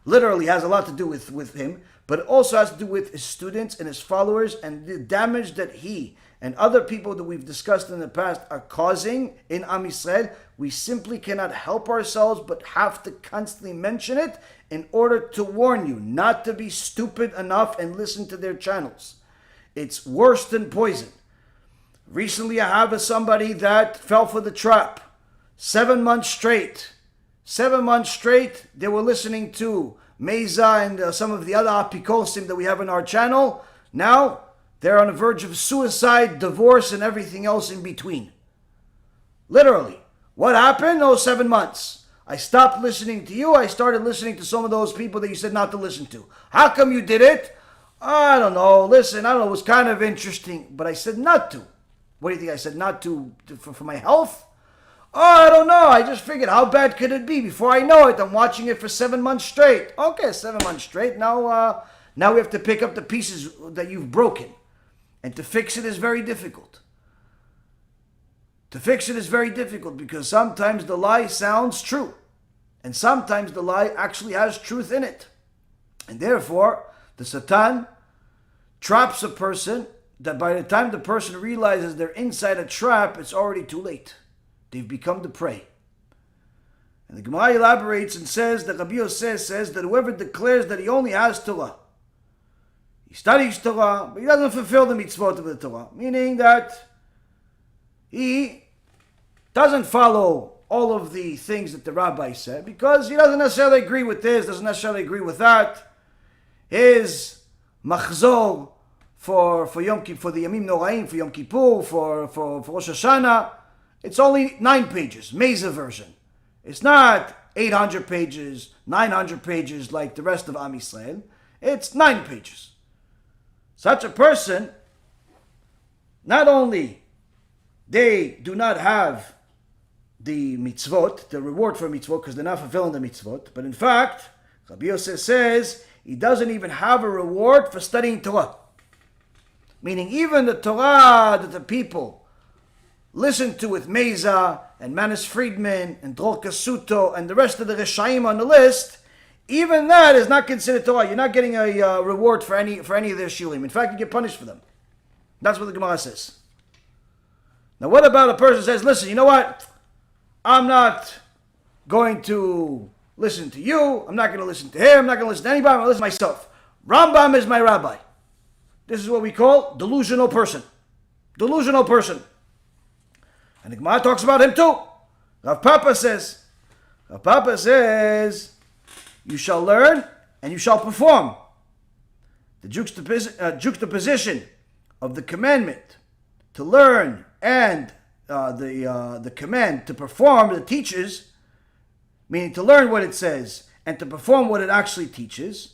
literally has a lot to do with him, but it also has to do with his students and his followers and the damage that he and other people that we've discussed in the past are causing in Am Yisrael. We simply cannot help ourselves but have to constantly mention it in order to warn you not to be stupid enough and listen to their channels. It's worse than poison. Recently, I have somebody that fell for the trap. 7 months straight. 7 months straight, they were listening to Meza and some of the other apikosim that we have on our channel. Now, they're on the verge of suicide, divorce, and everything else in between. Literally. What happened? Oh, 7 months. I stopped listening to you. I started listening to some of those people that you said not to listen to. How come you did it? I don't know. Listen, I don't know. It was kind of interesting. But I said not to. What do you think? I said not to for my health? Oh, I don't know. I just figured, how bad could it be? Before I know it, I'm watching it for 7 months straight. Okay, 7 months straight. Now we have to pick up the pieces that you've broken. And to fix it is very difficult. To fix it is very difficult because sometimes the lie sounds true. And sometimes the lie actually has truth in it. And therefore, the Satan traps a person that by the time the person realizes they're inside a trap, it's already too late. They've become the prey. And the Gemara elaborates and says that Rabbi Yosef says that whoever declares that he only has Torah, he studies Torah, but he doesn't fulfill the mitzvot of the Torah, meaning that he doesn't follow all of the things that the rabbi said because he doesn't necessarily agree with this, doesn't necessarily agree with that. His machzor for Yom Kippur, for the Yamim Noraim, for Yom Kippur, for Rosh Hashanah, it's only 9 pages, Meza version. It's not 800 pages, 900 pages like the rest of Am Yisrael. It's 9 pages. Such a person, not only they do not have the mitzvot, the reward for mitzvot, because they're not fulfilling the mitzvot, but in fact, Rabbi Yosef says he doesn't even have a reward for studying Torah. Meaning even the Torah that the people listen to with Meza and Manis Friedman and Dror Kasuto and the rest of the Reshaim on the list, even that is not considered Torah. You're not getting a reward for any of their shulim. In fact, you get punished for them. That's what the Gemara says. Now what about a person who says, listen, you know what? I'm not going to listen to you. I'm not going to listen to him. I'm not going to listen to anybody. I'm going to listen to myself. Rambam is my rabbi. This is what we call delusional person. Delusional person. And the Gemara talks about him too. Rav Papa says, you shall learn and you shall perform. The juxtaposition of the commandment to learn and the command to perform that teaches, meaning to learn what it says and to perform what it actually teaches.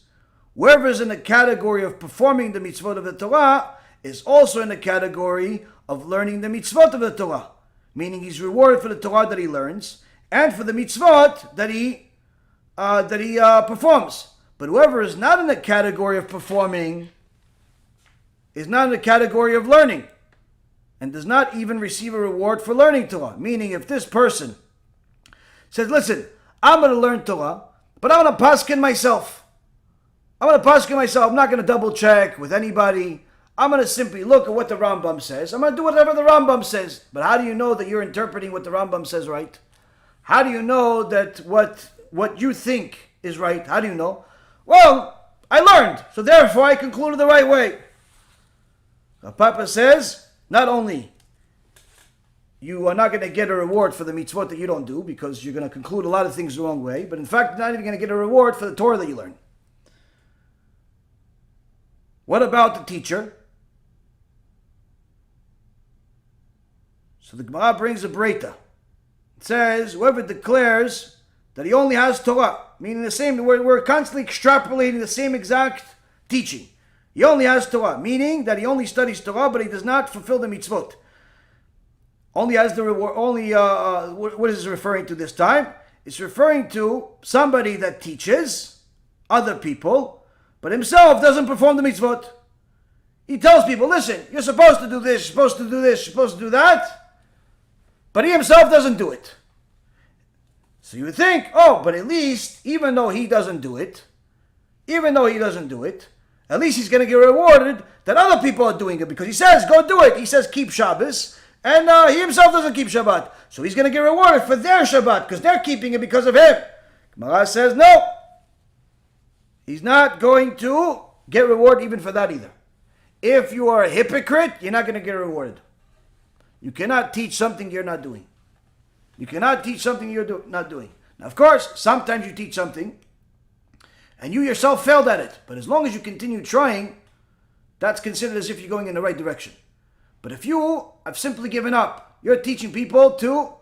Whoever is in the category of performing the mitzvot of the Torah is also in the category of learning the mitzvot of the Torah. Meaning he's rewarded for the Torah that he learns and for the mitzvot that he performs. But whoever is not in the category of performing is not in the category of learning and does not even receive a reward for learning Torah. Meaning if this person says, listen, I'm going to learn Torah, but I'm going to paskin myself. I'm not going to double check with anybody. I'm going to simply look at what the Rambam says. I'm going to do whatever the Rambam says. But how do you know that you're interpreting what the Rambam says right? How do you know that what you think is right? How do you know? Well, I learned, so therefore I concluded the right way. The Papa says, not only you are not going to get a reward for the mitzvot that you don't do because you're going to conclude a lot of things the wrong way, but in fact, you're not even going to get a reward for the Torah that you learn. What about the teacher? So the Gemara brings a breita. It says, whoever declares that he only has Torah, meaning the same, we're constantly extrapolating the same exact teaching. He only has Torah, meaning that he only studies Torah, but he does not fulfill the mitzvot. Only has the reward, what is it referring to this time? It's referring to somebody that teaches other people, but himself doesn't perform the mitzvot. He tells people, listen, you're supposed to do this, you're supposed to do this, you're supposed to do that, but he himself doesn't do it. So you would think, oh, but at least, even though he doesn't do it, at least he's going to get rewarded that other people are doing it because he says, go do it. He says, keep Shabbos, and he himself doesn't keep Shabbat. So he's going to get rewarded for their Shabbat because they're keeping it because of him. Gemara says, no. He's not going to get rewarded even for that either. If you are a hypocrite, you're not going to get rewarded. You cannot teach something you're not doing. You cannot teach something you're not doing. Now, of course, sometimes you teach something and you yourself failed at it. But as long as you continue trying, that's considered as if you're going in the right direction. But if you have simply given up, you're teaching people to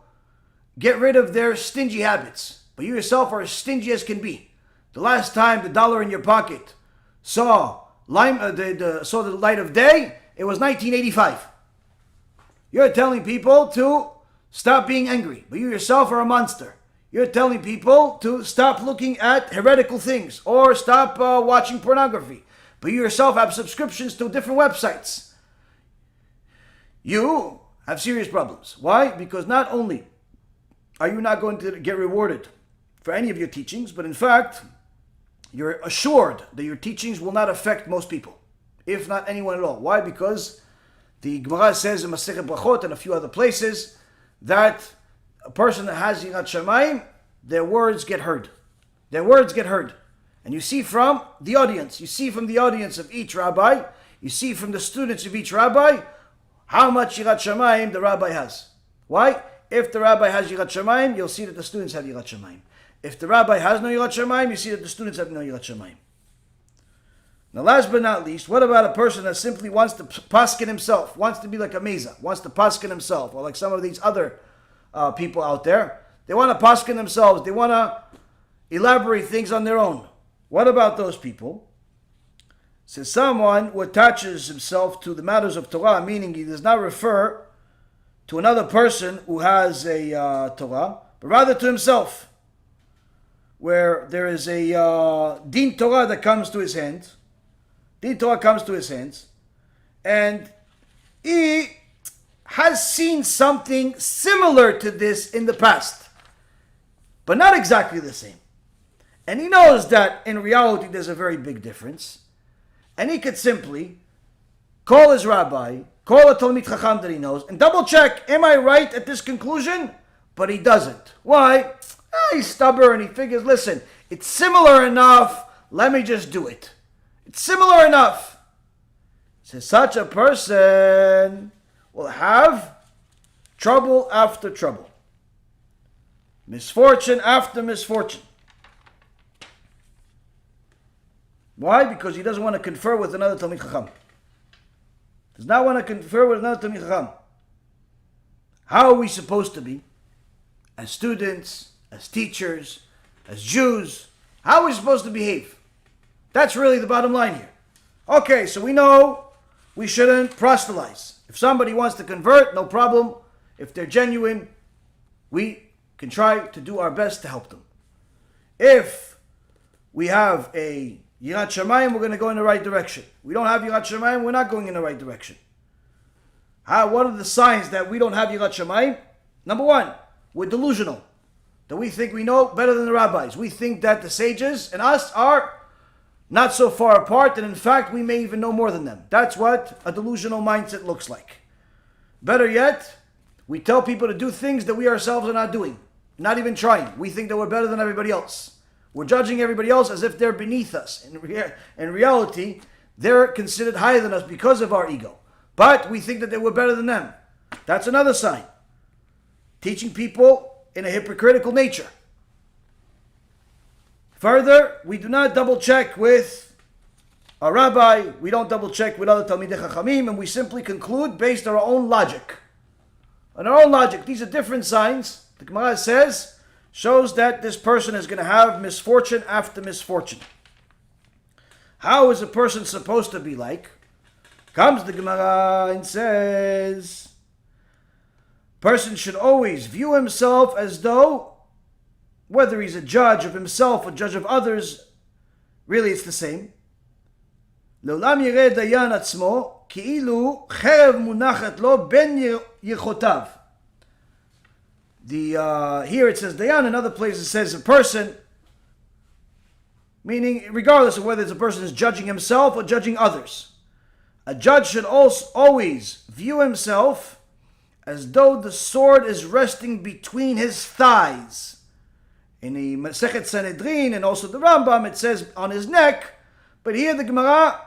get rid of their stingy habits. But you yourself are as stingy as can be. The last time the dollar in your pocket saw the light of day, it was 1985. You're telling people to stop being angry, but you yourself are a monster. You're telling people to stop looking at heretical things or stop watching pornography, but you yourself have subscriptions to different websites. You have serious problems. Why? Because not only are you not going to get rewarded for any of your teachings, but in fact, you're assured that your teachings will not affect most people, if not anyone at all. Why? Because the Gemara says in Masechet Brachot and a few other places that a person that has Yirat Shamayim, their words get heard. Their words get heard. And you see from the audience, of each rabbi, you see from the students of each rabbi, how much Yirat Shamayim the rabbi has. Why? If the rabbi has Yirat Shamayim, you'll see that the students have Yirat Shamayim. If the rabbi has no Yirat Shamayim, you see that the students have no Yirat Shamayim. Now, last but not least, what about a person that simply wants to paskin himself, wants to be like a meza, wants to paskin himself, or like some of these other people out there? They want to paskin themselves. They want to elaborate things on their own. What about those people? Since someone who attaches himself to the matters of Torah, meaning he does not refer to another person who has a Torah, but rather to himself, where there is a din Torah that comes to his hands. Din Torah comes to his hands, and he has seen something similar to this in the past, but not exactly the same. And he knows that in reality there's a very big difference. And he could simply call his rabbi, call a Talmid Chacham that he knows, and double check, am I right at this conclusion? But he doesn't. Why? He's stubborn. He figures, listen, it's similar enough, let me just do it. It's similar enough. So such a person will have trouble after trouble. Misfortune after misfortune. Why? Because he doesn't want to confer with another Talmid Chacham. Does not want to confer with another Talmid Chacham. How are we supposed to be? As students, as teachers, as Jews, how are we supposed to behave? That's really the bottom line here. Okay, so we know we shouldn't proselytize. If somebody wants to convert, no problem. If they're genuine, we can try to do our best to help them. If we have a Yirat Shamayim, we're going to go in the right direction. We don't have Yirat Shamayim, we're not going in the right direction. What are the signs that we don't have Yirat Shamayim? Number one, we're delusional. That we think we know better than the rabbis. We think that the sages and us are not so far apart, and in fact, we may even know more than them. That's what a delusional mindset looks like. Better yet, we tell people to do things that we ourselves are not doing. Not even trying. We think that we're better than everybody else. We're judging everybody else as if they're beneath us. In reality, they're considered higher than us because of our ego. But we think that they were better than them. That's another sign. Teaching people in a hypocritical nature. Further, we do not double check with a rabbi, we don't double check with other Talmidei Chachamim, and we simply conclude based on our own logic. On our own logic, these are different signs. The Gemara says, shows that this person is going to have misfortune after misfortune. How is a person supposed to be like? Comes the Gemara and says, person should always view himself as though, whether he's a judge of himself or judge of others, really it's the same. לעולם יראה דיין עצמו כאילו חרב מונחת לו בין ירחותיו. Here it says dayan, in other places it says a person, meaning regardless of whether it's a person is judging himself or judging others. A judge should also always view himself as though the sword is resting between his thighs. In the Masechet Sanhedrin and also the Rambam, it says on his neck, but here the Gemara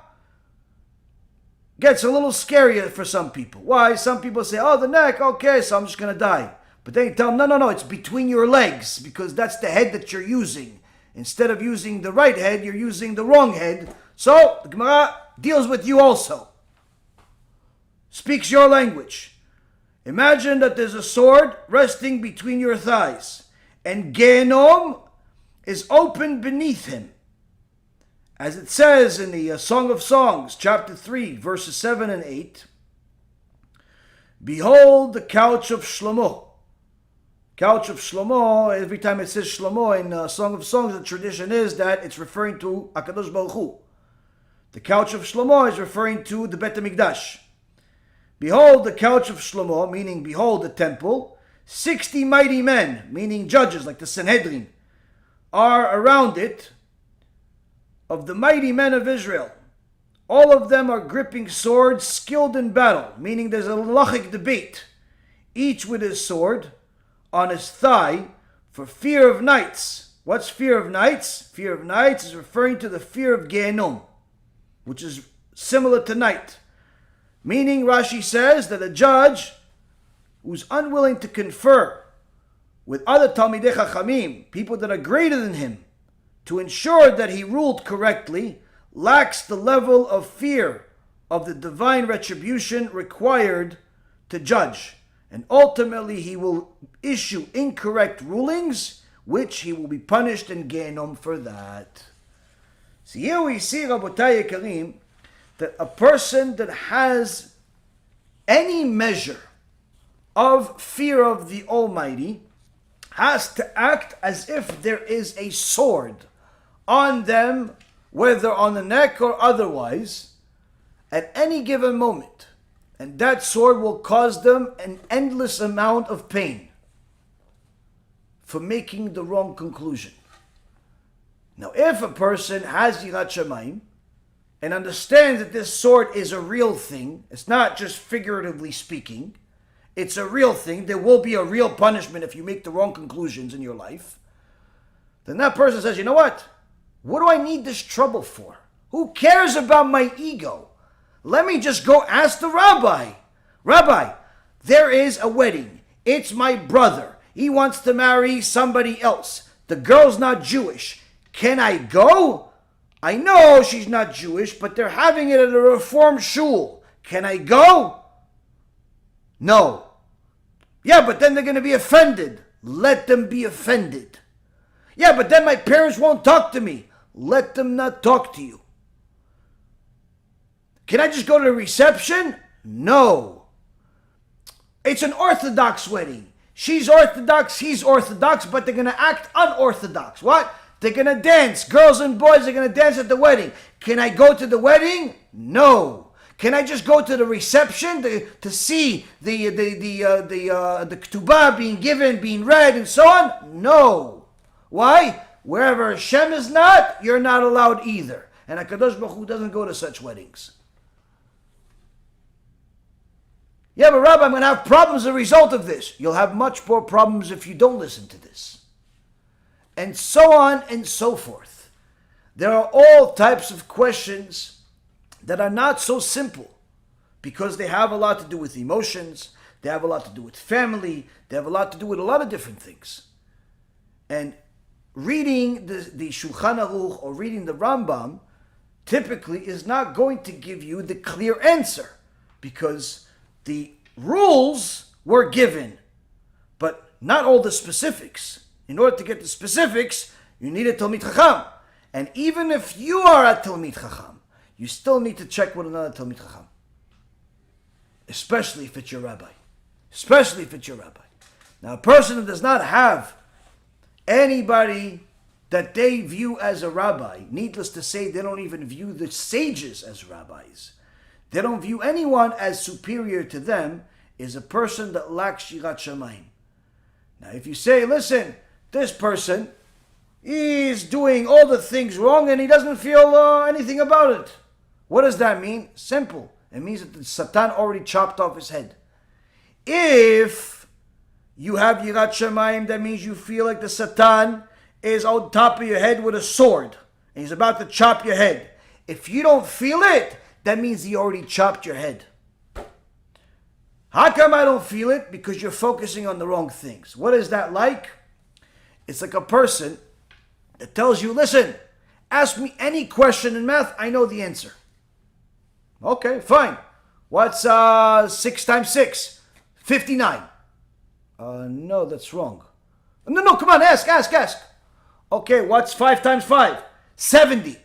gets a little scary for some people. Why? Some people say, oh, the neck, okay, so I'm just going to die. But then you tell them, no, it's between your legs, because that's the head that you're using. Instead of using the right head, you're using the wrong head. So, the Gemara deals with you also. Speaks your language. Imagine that there's a sword resting between your thighs, and Gehenom is open beneath him. As it says in the Song of Songs, chapter 3, verses 7 and 8, behold the couch of Shlomo. Couch of Shlomo, every time it says Shlomo in Song of Songs, the tradition is that it's referring to HaKadosh Baruch Hu. The couch of Shlomo is referring to the Bet HaMikdash. Behold the couch of Shlomo, meaning behold the temple. 60 mighty men, meaning judges like the Sanhedrin, are around it, of the mighty men of Israel. All of them are gripping swords, skilled in battle, meaning there's a halachic debate, each with his sword on his thigh for fear of nights. What's fear of nights? Fear of nights is referring to the fear of Gehenom, which is similar to night. Meaning, Rashi says that a judge who's unwilling to confer with other Talmidei Chachamim, people that are greater than him, to ensure that he ruled correctly, lacks the level of fear of the divine retribution required to judge. And ultimately he will issue incorrect rulings, which he will be punished in Gehenom for that. So here we see, Rabotai Yekarim, that a person that has any measure of fear of the Almighty has to act as if there is a sword on them, whether on the neck or otherwise, at any given moment. And that sword will cause them an endless amount of pain for making the wrong conclusion. Now, if a person has Yirat Shamayim and understands that this sword is a real thing, it's not just figuratively speaking, it's a real thing, there will be a real punishment if you make the wrong conclusions in your life, then that person says, you know what? What do I need this trouble for? Who cares about my ego? Let me just go ask the rabbi. Rabbi, there is a wedding. It's my brother. He wants to marry somebody else. The girl's not Jewish. Can I go? I know she's not Jewish, but they're having it at a Reform shul. Can I go? No. Yeah, but then they're going to be offended. Let them be offended. Yeah, but then my parents won't talk to me. Let them not talk to you. Can I just go to the reception? No. It's an Orthodox wedding. She's Orthodox, he's Orthodox, but they're going to act unorthodox. What? They're going to dance. Girls and boys are going to dance at the wedding. Can I go to the wedding? No. Can I just go to the reception to see the ketubah being given, being read, and so on? No. Why? Wherever HaShem is not, you're not allowed either. And HaKadosh Baruch Hu doesn't go to such weddings. Yeah, but Rabbi, I'm going to have problems as a result of this. You'll have much more problems if you don't listen to this. And so on and so forth. There are all types of questions that are not so simple because they have a lot to do with emotions, they have a lot to do with family, they have a lot to do with a lot of different things. And reading the Shulchan Aruch or reading the Rambam typically is not going to give you the clear answer because the rules were given, but not all the specifics. In order to get the specifics, you need a Talmid Chacham. And even if you are a Talmid Chacham, you still need to check with another Talmid Chacham. Especially if it's your rabbi. Especially if it's your rabbi. Now, a person that does not have anybody that they view as a rabbi, needless to say, they don't even view the sages as rabbis. They don't view anyone as superior to them, is a person that lacks Yirat Shamayim. Now, if you say, listen, this person is doing all the things wrong and he doesn't feel anything about it. What does that mean? Simple. It means that the Satan already chopped off his head. If you have Yirat Shamayim, that means you feel like the Satan is on top of your head with a sword and he's about to chop your head. If you don't feel it, that means he already chopped your head. How come I don't feel it? Because you're focusing on the wrong things. What is that like? It's like a person that tells you, listen, ask me any question in math, I know the answer. Okay, fine. What's 6 times 6? 59. No, that's wrong. No, come on, ask. Okay, what's 5 times 5? 70.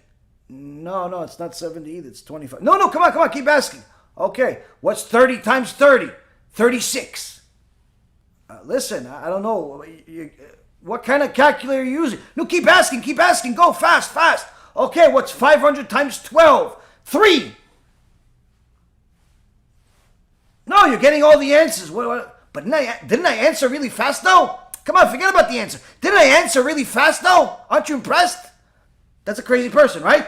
No, it's not 70 either, it's 25. No, come on, keep asking. Okay, what's 30 times 30? 36. Listen, I don't know. What kind of calculator are you using? No, keep asking. Go fast. Okay, what's 500 times 12? 3. No, you're getting all the answers. But didn't I answer really fast though? Come on, forget about the answer. Didn't I answer really fast though? Aren't you impressed? That's a crazy person, right?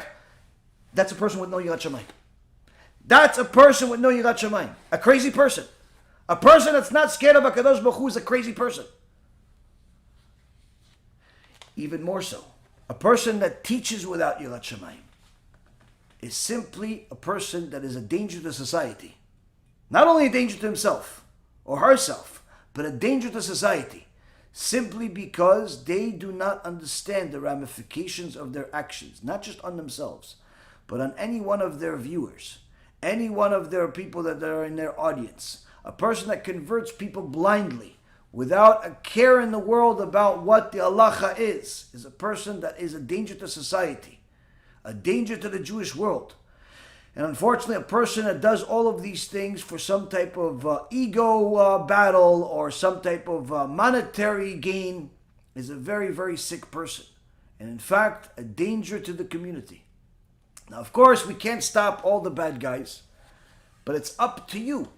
That's a person with no Yirat Shamayim. That's a person with no Yirat Shamayim. A crazy person. A person that's not scared of HaKadosh Baruch Hu is a crazy person. Even more so, a person that teaches without Yirat Shamayim is simply a person that is a danger to society. Not only a danger to himself or herself, but a danger to society. Simply because they do not understand the ramifications of their actions, not just on themselves, but on any one of their viewers, any one of their people that are in their audience. A person that converts people blindly, without a care in the world about what the Halacha is a person that is a danger to society, a danger to the Jewish world. And unfortunately, a person that does all of these things for some type of ego battle or some type of monetary gain is a very, very sick person. And in fact, a danger to the community. Now, of course, we can't stop all the bad guys, but it's up to you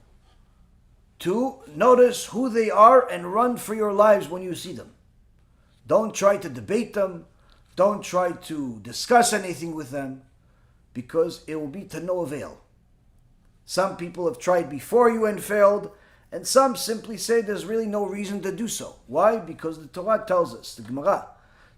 to notice who they are and run for your lives when you see them. Don't try to debate them. Don't try to discuss anything with them, because it will be to no avail. Some people have tried before you and failed, and some simply say there's really no reason to do so. Why? Because the Torah tells us, the Gemara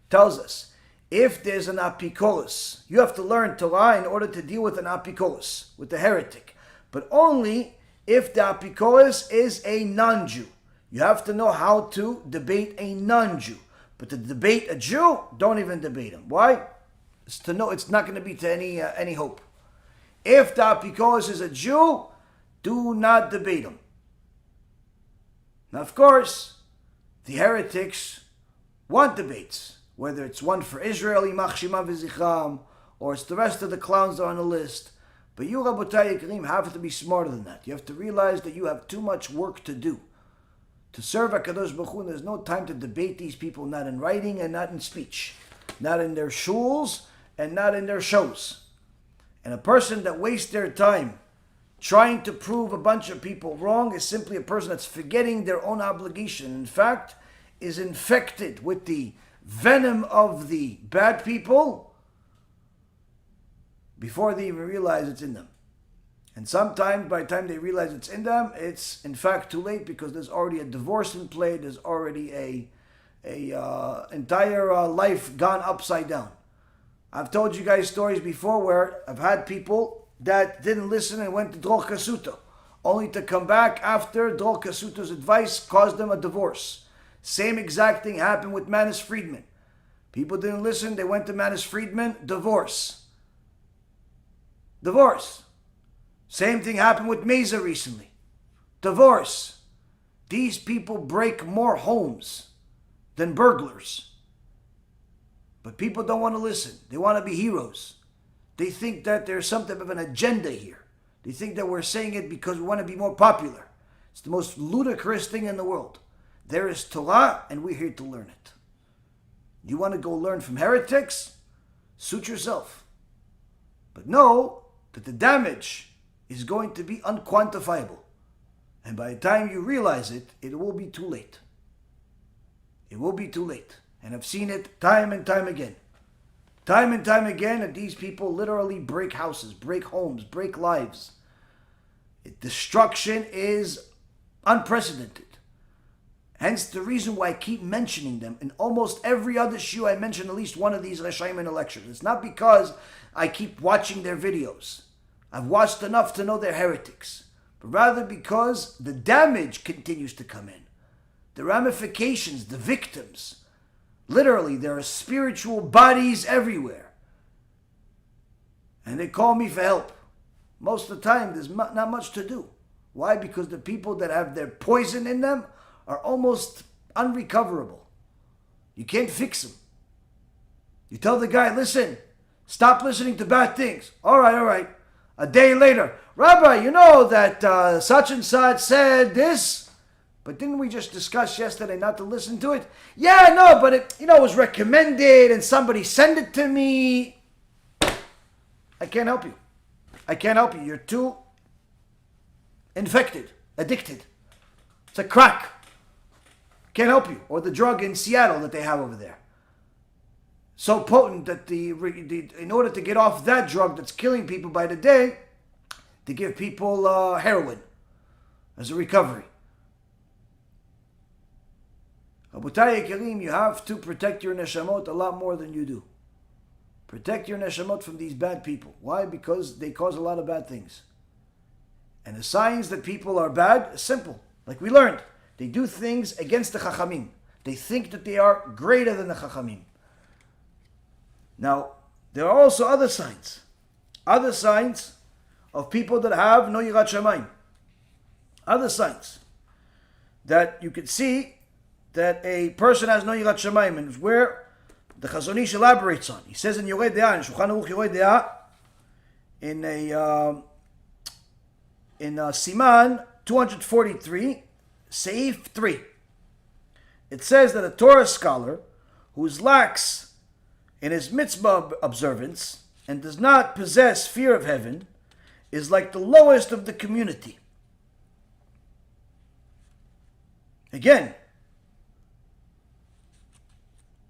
tells us, if there's an apikoros, you have to learn Torah in order to deal with an apikoros, with the heretic. But only if the apikoros is a non-Jew. You have to know how to debate a non-Jew. But to debate a Jew, don't even debate him. Why? It's to know it's not going to be to any hope. If the apikoros is a Jew, do not debate him. Now, of course, the heretics want debates, whether it's one for Israel, Yimach Shema V'zichram, or it's the rest of the clowns that are on the list. But you, Rabotai Yekarim, have to be smarter than that. You have to realize that you have too much work to do to serve HaKadosh Baruch Hu, and there's no time to debate these people, not in writing and not in speech, not in their shuls and not in their shows. And a person that wastes their time trying to prove a bunch of people wrong is simply a person that's forgetting their own obligation. In fact, is infected with the venom of the bad people before they even realize it's in them. And sometimes by the time they realize it's in them, it's in fact too late, because there's already a divorce in play, there's already a entire life gone upside down. I've told you guys stories before where I've had people that didn't listen and went to Drol Kasuto, only to come back after Drol Kasuto's advice caused them a divorce. Same exact thing happened with Manis Friedman. People didn't listen, they went to Manis Friedman, divorce. Same thing happened with Mesa recently. Divorce. These people break more homes than burglars. But people don't want to listen. They want to be heroes. They think that there's some type of an agenda here. They think that we're saying it because we want to be more popular. It's the most ludicrous thing in the world. There is Torah, and we're here to learn it. You want to go learn from heretics? Suit yourself. But know that the damage is going to be unquantifiable. And by the time you realize it, it will be too late. It will be too late. And I've seen it time and time again. Time and time again, that these people literally break houses, break homes, break lives. Destruction is unprecedented. Hence the reason why I keep mentioning them. In almost every other shiur, I mention at least one of these Reshaim in a lecture. It's not because I keep watching their videos. I've watched enough to know they're heretics, but rather because the damage continues to come in. The ramifications, the victims. Literally, there are spiritual bodies everywhere. And they call me for help. Most of the time, there's not much to do. Why? Because the people that have their poison in them are almost unrecoverable. You can't fix them. You tell the guy, listen, stop listening to bad things. All right. A day later, Rabbi, you know that such and such said this, but didn't we just discuss yesterday not to listen to it? Yeah, no, but it was recommended and somebody sent it to me. I can't help you. You're too infected, addicted. It's a crack. Can't help you. Or the drug in Seattle that they have over there. So potent that in order to get off that drug that's killing people by the day, to give people heroin as a recovery. Rabotai Kerim, you have to protect your neshamot a lot more than you do. Protect your neshamot from these bad people. Why? Because they cause a lot of bad things. And the signs that people are bad is simple. Like we learned, they do things against the Chachamim. They think that they are greater than the Chachamim. Now, there are also other signs. Other signs of people that have no yirat shamayim. Other signs that you could see that a person has no yirat shamayim, and where the Chazon Ish elaborates on. He says in Yoreh De'ah, in Shulchan Aruch Yoreh De'ah, in Siman 243, Seif 3. It says that a Torah scholar who is lax in his mitzvah observance and does not possess fear of heaven is like the lowest of the community. Again,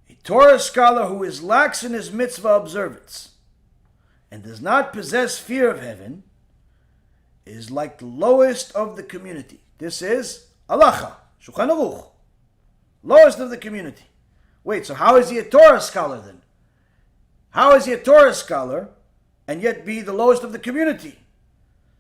a Torah scholar who is lax in his mitzvah observance and does not possess fear of heaven is like the lowest of the community. This is Halacha, Shulchan Aruch, lowest of the community. Wait, so how is he a Torah scholar then? How is he a Torah scholar and yet be the lowest of the community?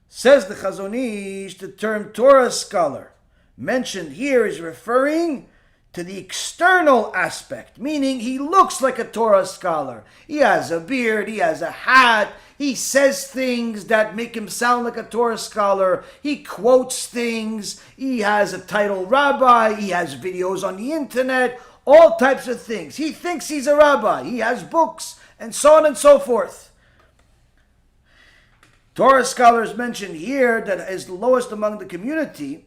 Says the Chazon Ish, the term Torah scholar mentioned here is referring to the external aspect, meaning he looks like a Torah scholar. He has a beard, he has a hat, he says things that make him sound like a Torah scholar, he quotes things, he has a title rabbi, he has videos on the internet, all types of things. He thinks he's a rabbi, he has books, and so on and so forth. Torah scholars mentioned here that is the lowest among the community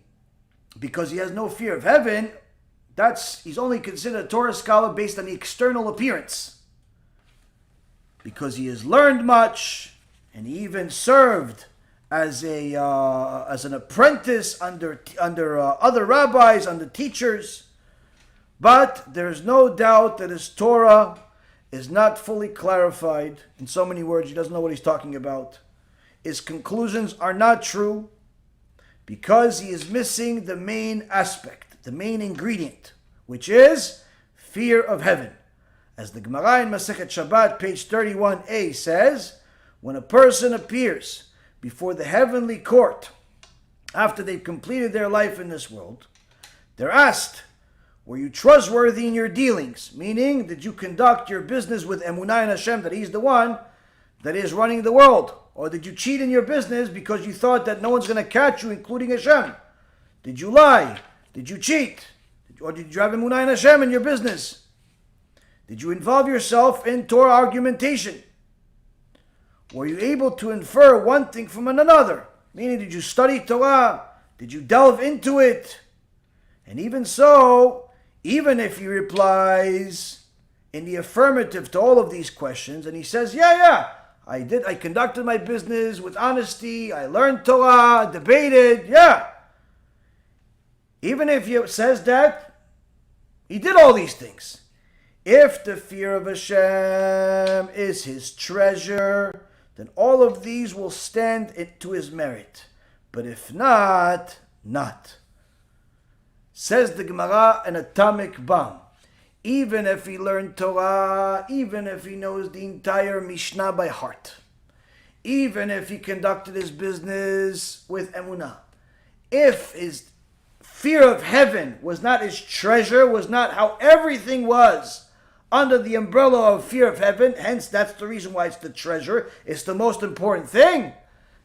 because he has no fear of heaven. He's only considered a Torah scholar based on the external appearance. Because he has learned much and he even served as an apprentice under other rabbis, under teachers. But there's no doubt that his Torah is not fully clarified. In so many words, he doesn't know what he's talking about. His conclusions are not true because he is missing the main aspect, the main ingredient, which is fear of heaven. As the Gemara in Masechet Shabbat, page 31a says, when a person appears before the heavenly court after they've completed their life in this world, they're asked, were you trustworthy in your dealings? Meaning, did you conduct your business with Emunah and HaShem, that He's the one that is running the world? Or did you cheat in your business because you thought that no one's going to catch you, including HaShem? Did you lie? Did you cheat? Or did you have Emunah and HaShem in your business? Did you involve yourself in Torah argumentation? Were you able to infer one thing from another? Meaning, did you study Torah? Did you delve into it? And even so, even if he replies in the affirmative to all of these questions, and he says, yeah, I conducted my business with honesty, I learned Torah, debated, yeah. Even if he says that, he did all these things. If the fear of Hashem is his treasure, then all of these will stand to his merit. But if not, not. Says the Gemara, an atomic bomb. Even if he learned Torah, even if he knows the entire Mishnah by heart, even if he conducted his business with Emunah. If his fear of heaven was not his treasure, was not how everything was under the umbrella of fear of heaven, hence that's the reason why it's the treasure, it's the most important thing,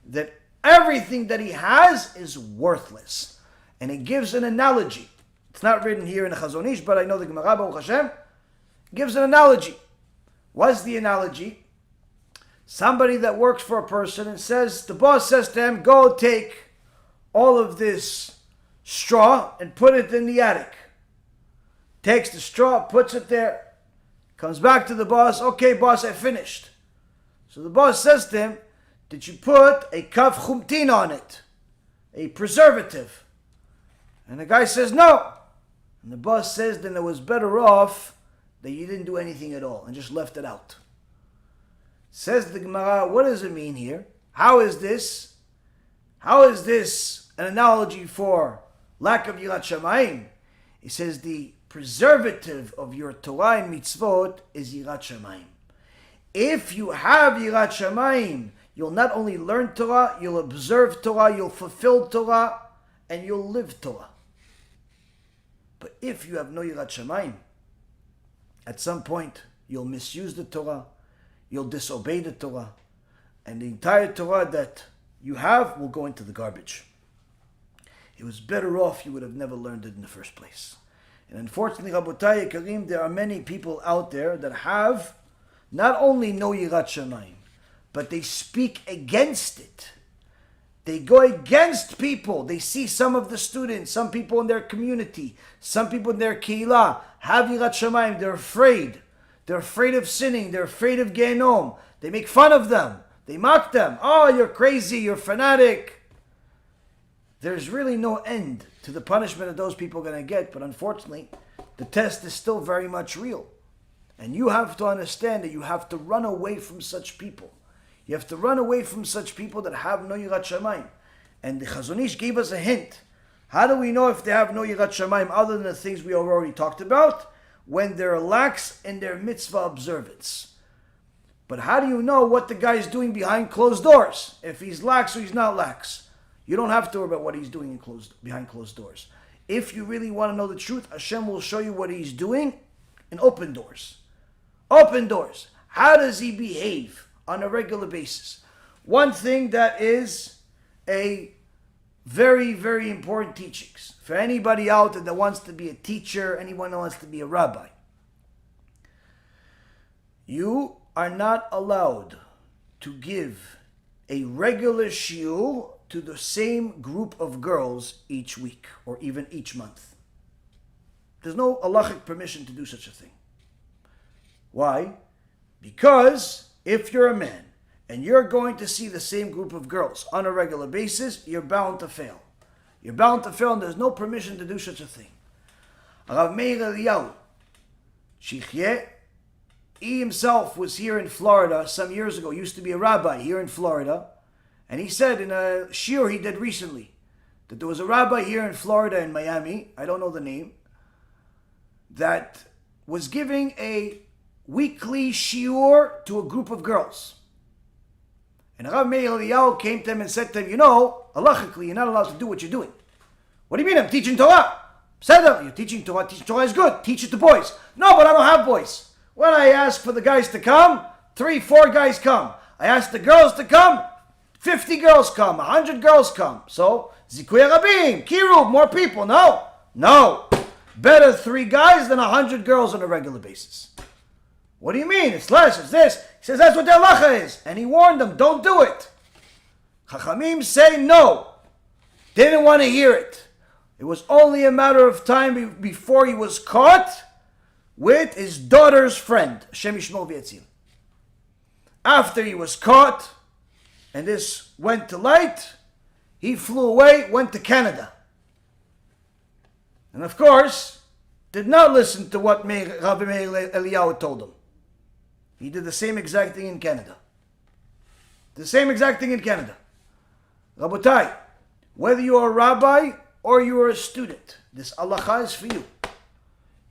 that everything that he has is worthless. And it gives an analogy. It's not written here in the Chazon Ish, but I know the Gemara, Baruch Hashem, gives an analogy. What's the analogy? Somebody that works for a person and says, the boss says to him, go take all of this straw and put it in the attic. Takes the straw, puts it there, comes back to the boss, okay boss, I finished. So the boss says to him, did you put a kaf chumtin on it? A preservative? And the guy says no. And the boss says then it was better off that you didn't do anything at all and just left it out. Says the Gemara, what does it mean here? How is this an analogy for lack of Yirat Shamayim? He says the preservative of your Torah and mitzvot is Yirat Shamayim. If you have Yirat Shamayim, you'll not only learn Torah, you'll observe Torah, you'll fulfill Torah, and you'll live Torah. But if you have no Yirat Shamayim, at some point you'll misuse the Torah, you'll disobey the Torah, and the entire Torah that you have will go into the garbage. It was better off you would have never learned it in the first place. And unfortunately, Rabotai Karim, there are many people out there that have not only no Yirat Shamayim, but they speak against it. They go against people. They see some of the students, some people in their community, some people in their keilah have Yirat Shamayim. They're afraid. They're afraid of sinning. They're afraid of Gehenom. They make fun of them. They mock them. Oh, you're crazy. You're fanatic. There's really no end to the punishment that those people are going to get. But unfortunately, the test is still very much real. And you have to understand that you have to run away from such people. You have to run away from such people that have no Yirat Shamayim. And the Chazon Ish gave us a hint. How do we know if they have no Yirat Shamayim other than the things we already talked about? When they're lax in their mitzvah observance. But how do you know what the guy is doing behind closed doors? If he's lax or he's not lax. You don't have to worry about what he's doing behind closed doors. If you really want to know the truth, HaShem will show you what he's doing in open doors. Open doors. How does he behave on a regular basis? One thing that is a very, very important teachings for anybody out there that wants to be a teacher, anyone that wants to be a rabbi. You are not allowed to give a regular shiur to the same group of girls each week or even each month. There's no halachic permission to do such a thing. Why? Because if you're a man and you're going to see the same group of girls on a regular basis, you're bound to fail. You're bound to fail and there's no permission to do such a thing. Rav Meir Eliyahu, Shichyeh, he himself was here in Florida some years ago, used to be a rabbi here in Florida, and he said in a shiur he did recently that there was a rabbi here in Florida in Miami, I don't know the name, that was giving a weekly shiur to a group of girls. And Rav Meir Eliyahu came to him and said to him, you know, halachically, you're not allowed to do what you're doing. What do you mean? I'm teaching Torah. Said them, you're teaching Torah is good. Teach it to boys. No, but I don't have boys. When I ask for the guys to come, 3-4 guys come. I ask the girls to come, 50 girls come, 100 girls come. So, Zikuya Rabim, KIRUV, more people. No. Better 3 guys than 100 girls on a regular basis. What do you mean? It's less, it's this. He says that's what the halacha is. And he warned them, don't do it. Chachamim say no. Didn't want to hear it. It was only a matter of time before he was caught with his daughter's friend, Hashem Yishmor V'Yatzil. After he was caught, and this went to light, he flew away, went to Canada. And of course, did not listen to what Rabbi Meir Eliyahu told him. He did the same exact thing in Canada. Rabotai, whether you are a rabbi or you are a student, this halacha is for you.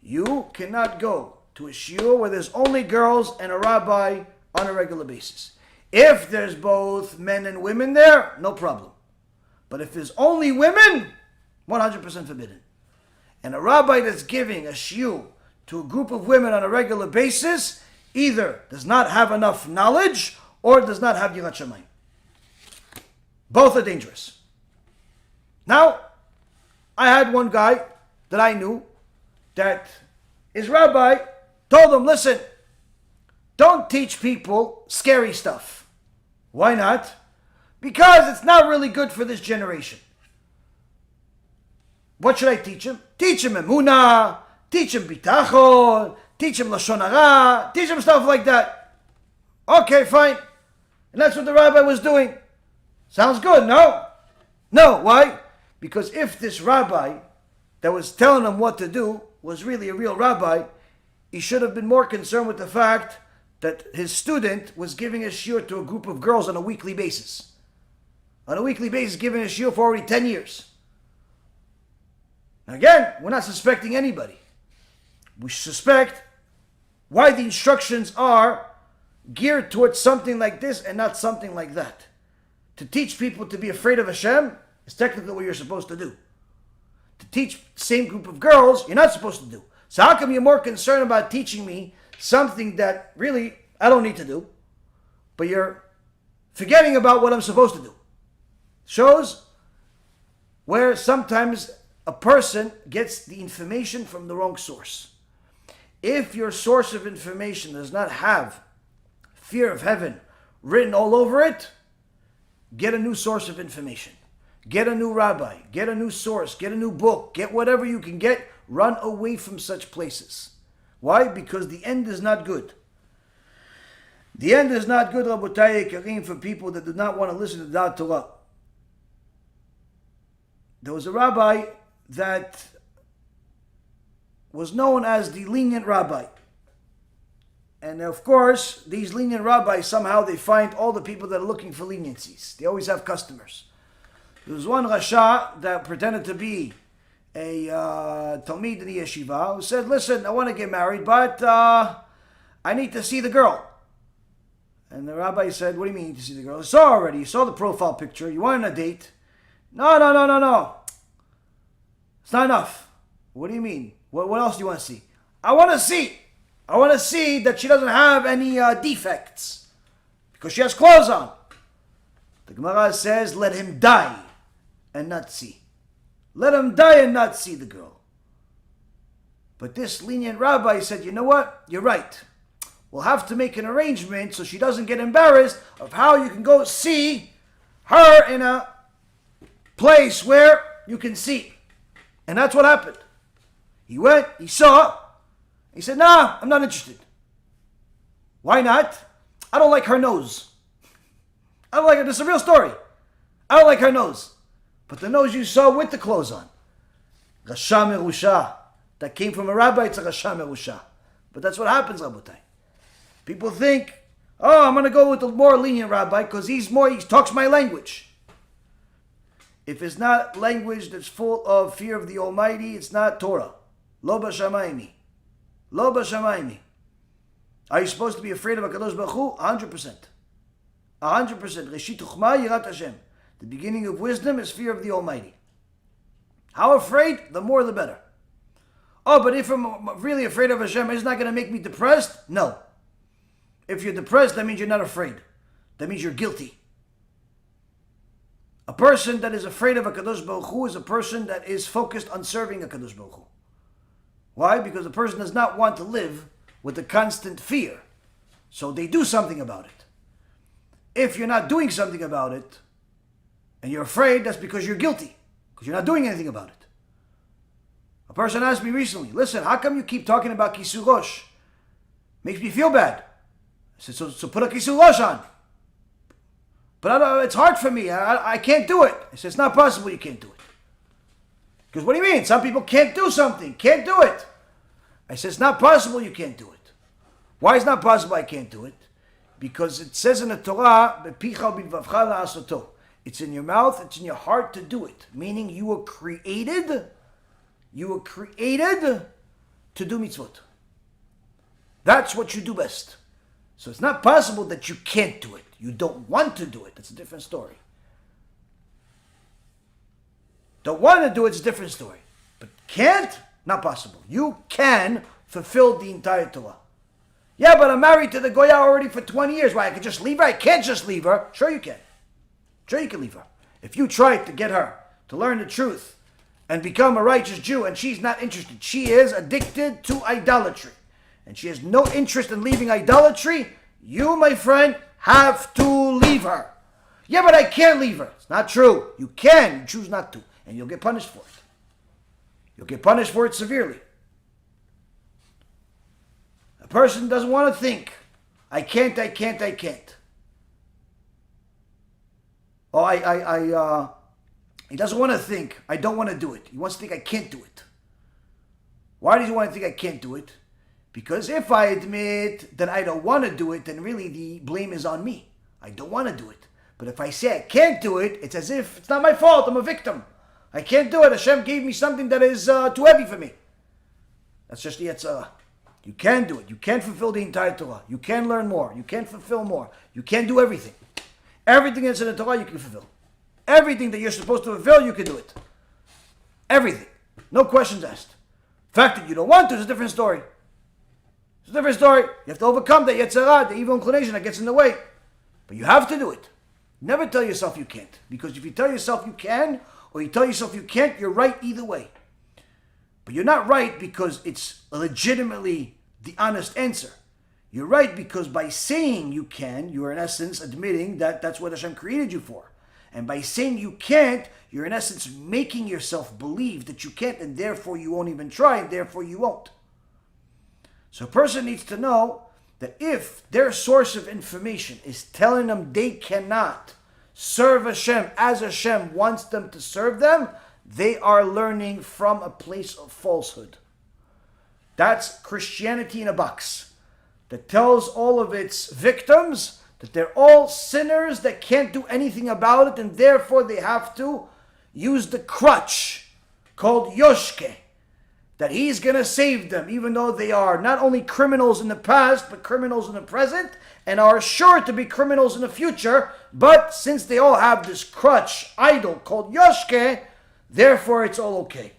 You cannot go to a shiur where there's only girls and a rabbi on a regular basis. If there's both men and women there, no problem. But if there's only women, 100% forbidden. And a rabbi that's giving a shiur to a group of women on a regular basis either does not have enough knowledge or does not have yirat shamayim. Both are dangerous. Now, I had one guy that I knew that his rabbi told him, listen, don't teach people scary stuff. Why not? Because it's not really good for this generation. What should I teach him? Teach him Emunah, teach him Bitachon, teach him Lashon Hara, teach him stuff like that. Okay, fine. And that's what the rabbi was doing. Sounds good, no? No, why? Because if this rabbi that was telling him what to do was really a real rabbi, he should have been more concerned with the fact that his student was giving a shiur to a group of girls on a weekly basis. On a weekly basis, giving a shiur for already 10 years. Now again, we're not suspecting anybody. We suspect why the instructions are geared towards something like this and not something like that. To teach people to be afraid of HaShem is technically what you're supposed to do. To teach the same group of girls, you're not supposed to do. So how come you're more concerned about teaching me something that really I don't need to do, but you're forgetting about what I'm supposed to do? Shows where sometimes a person gets the information from the wrong source. If your source of information does not have fear of heaven written all over it, get a new source of information. Get a new rabbi, get a new source, get a new book, get whatever you can get. Run away from such places. Why? Because the end is not good. The end is not good, Rabotai Karim, for people that do not want to listen to the Torah. There was a rabbi that was known as the lenient rabbi. And of course, these lenient rabbis, somehow they find all the people that are looking for leniencies. They always have customers. There was one Rasha that pretended to be a Talmid in the YESHIVA who said, listen, I want to get married, but I need to see the girl. And the rabbi said, what do you mean you need to see the girl? I saw already. You saw the profile picture. You wanted a date. No. It's not enough. What do you mean? What else do you want to see? I want to see that she doesn't have any defects because she has clothes on. The Gemara says, let him die and not see. Let him die and not see the girl. But this lenient rabbi said, you know what? You're right. We'll have to make an arrangement so she doesn't get embarrassed of how you can go see her in a place where you can see. And that's what happened. He went, he saw, he said, nah, I'm not interested. Why not? I don't like her nose. I don't like her. This is a real story. I don't like her nose. But the nose you saw with the clothes on. Rasha merusha. That came from a rabbi, it's a Rasha merusha. But that's what happens, Rabotai. People think, oh, I'm going to go with the more lenient rabbi because he talks my language. If it's not language that's full of fear of the Almighty, it's not Torah. Lo b'shamayim. Lo b'shamayim. Are you supposed to be afraid of HaKadosh Baruch Hu? 100%. 100%. Reshit Chuchma Yirat HaShem. The beginning of wisdom is fear of the Almighty. How afraid? The more the better. Oh, but if I'm really afraid of HaShem, it's not going to make me depressed? No. If you're depressed, that means you're not afraid. That means you're guilty. A person that is afraid of HaKadosh Baruch Hu is a person that is focused on serving HaKadosh Baruch Hu. Why? Because the person does not want to live with a constant fear. So they do something about it. If you're not doing something about it, and you're afraid, that's because you're guilty. Because you're not doing anything about it. A person asked me recently, listen, how come you keep talking about Kisur Rosh? Makes me feel bad. I said, so put a Kisur Rosh on. But it's hard for me. I can't do it. I said, it's not possible you can't do it. Because what do you mean? Some people can't do something. Can't do it. I said, it's not possible you can't do it. Why is it not possible I can't do it? Because it says in the Torah, it's in your mouth, it's in your heart to do it. Meaning you were created to do mitzvot. That's what you do best. So it's not possible that you can't do it. You don't want to do it. That's a different story. Don't want to do it's a different story. But can't? Not possible. You can fulfill the entire Torah. Yeah, but I'm married to the Goya already for 20 years. Why, I could just leave her? I can't just leave her. Sure you can. Sure you can leave her. If you try to get her to learn the truth and become a righteous Jew and she's not interested, she is addicted to idolatry, and she has no interest in leaving idolatry, you, my friend, have to leave her. Yeah, but I can't leave her. It's not true. You can. You choose not to. And you'll get punished for it. You'll get punished for it severely. A person doesn't want to think, I can't. Oh, he doesn't want to think, I don't want to do it. He wants to think, I can't do it. Why does he want to think I can't do it? Because if I admit that I don't want to do it, then really the blame is on me. I don't want to do it. But if I say I can't do it, it's as if it's not my fault, I'm a victim. I can't do it. Hashem gave me something that is too heavy for me. That's just the Yetzirah. You can do it. You can fulfill the entire Torah. You can learn more. You can fulfill more. You can do everything. Everything that's in the Torah you can fulfill. Everything that you're supposed to fulfill, you can do it. Everything. No questions asked. The fact that you don't want to is a different story. It's a different story. You have to overcome the Yetzirah, the evil inclination that gets in the way. But you have to do it. Never tell yourself you can't. Because if you tell yourself you can, or you tell yourself you can't, you're right either way. But you're not right because it's legitimately the honest answer. You're right because by saying you can, you are in essence admitting that that's what Hashem created you for. And by saying you can't, you're in essence making yourself believe that you can't, and therefore you won't even try, and therefore you won't. So a person needs to know that if their source of information is telling them they cannot serve Hashem as Hashem wants them to serve them, they are learning from a place of falsehood. That's Christianity in a box that tells all of its victims that they're all sinners that can't do anything about it, and therefore they have to use the crutch called Yoshke, that he's going to save them, even though they are not only criminals in the past, but criminals in the present, and are sure to be criminals in the future. But since they all have this crutch idol called Yoshke, therefore it's all okay.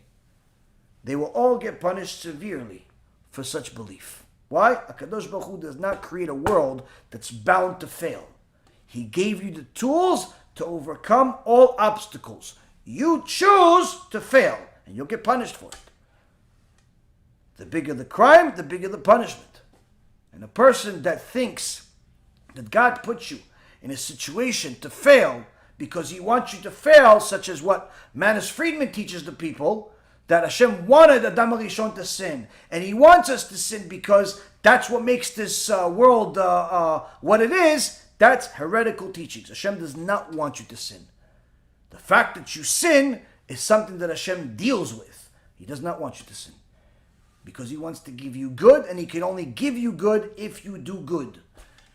They will all get punished severely for such belief. Why? HaKadosh Baruch Hu does not create a world that's bound to fail. He gave you the tools to overcome all obstacles. You choose to fail, and you'll get punished for it. The bigger the crime, the bigger the punishment. And a person that thinks that God puts you in a situation to fail because he wants you to fail, such as what Manis Friedman teaches the people, that Hashem wanted Adam HaRishon to sin, and he wants us to sin because that's what makes this world what it is. That's heretical teachings. Hashem does not want you to sin. The fact that you sin is something that Hashem deals with. He does not want you to sin, because he wants to give you good, and he can only give you good if you do good.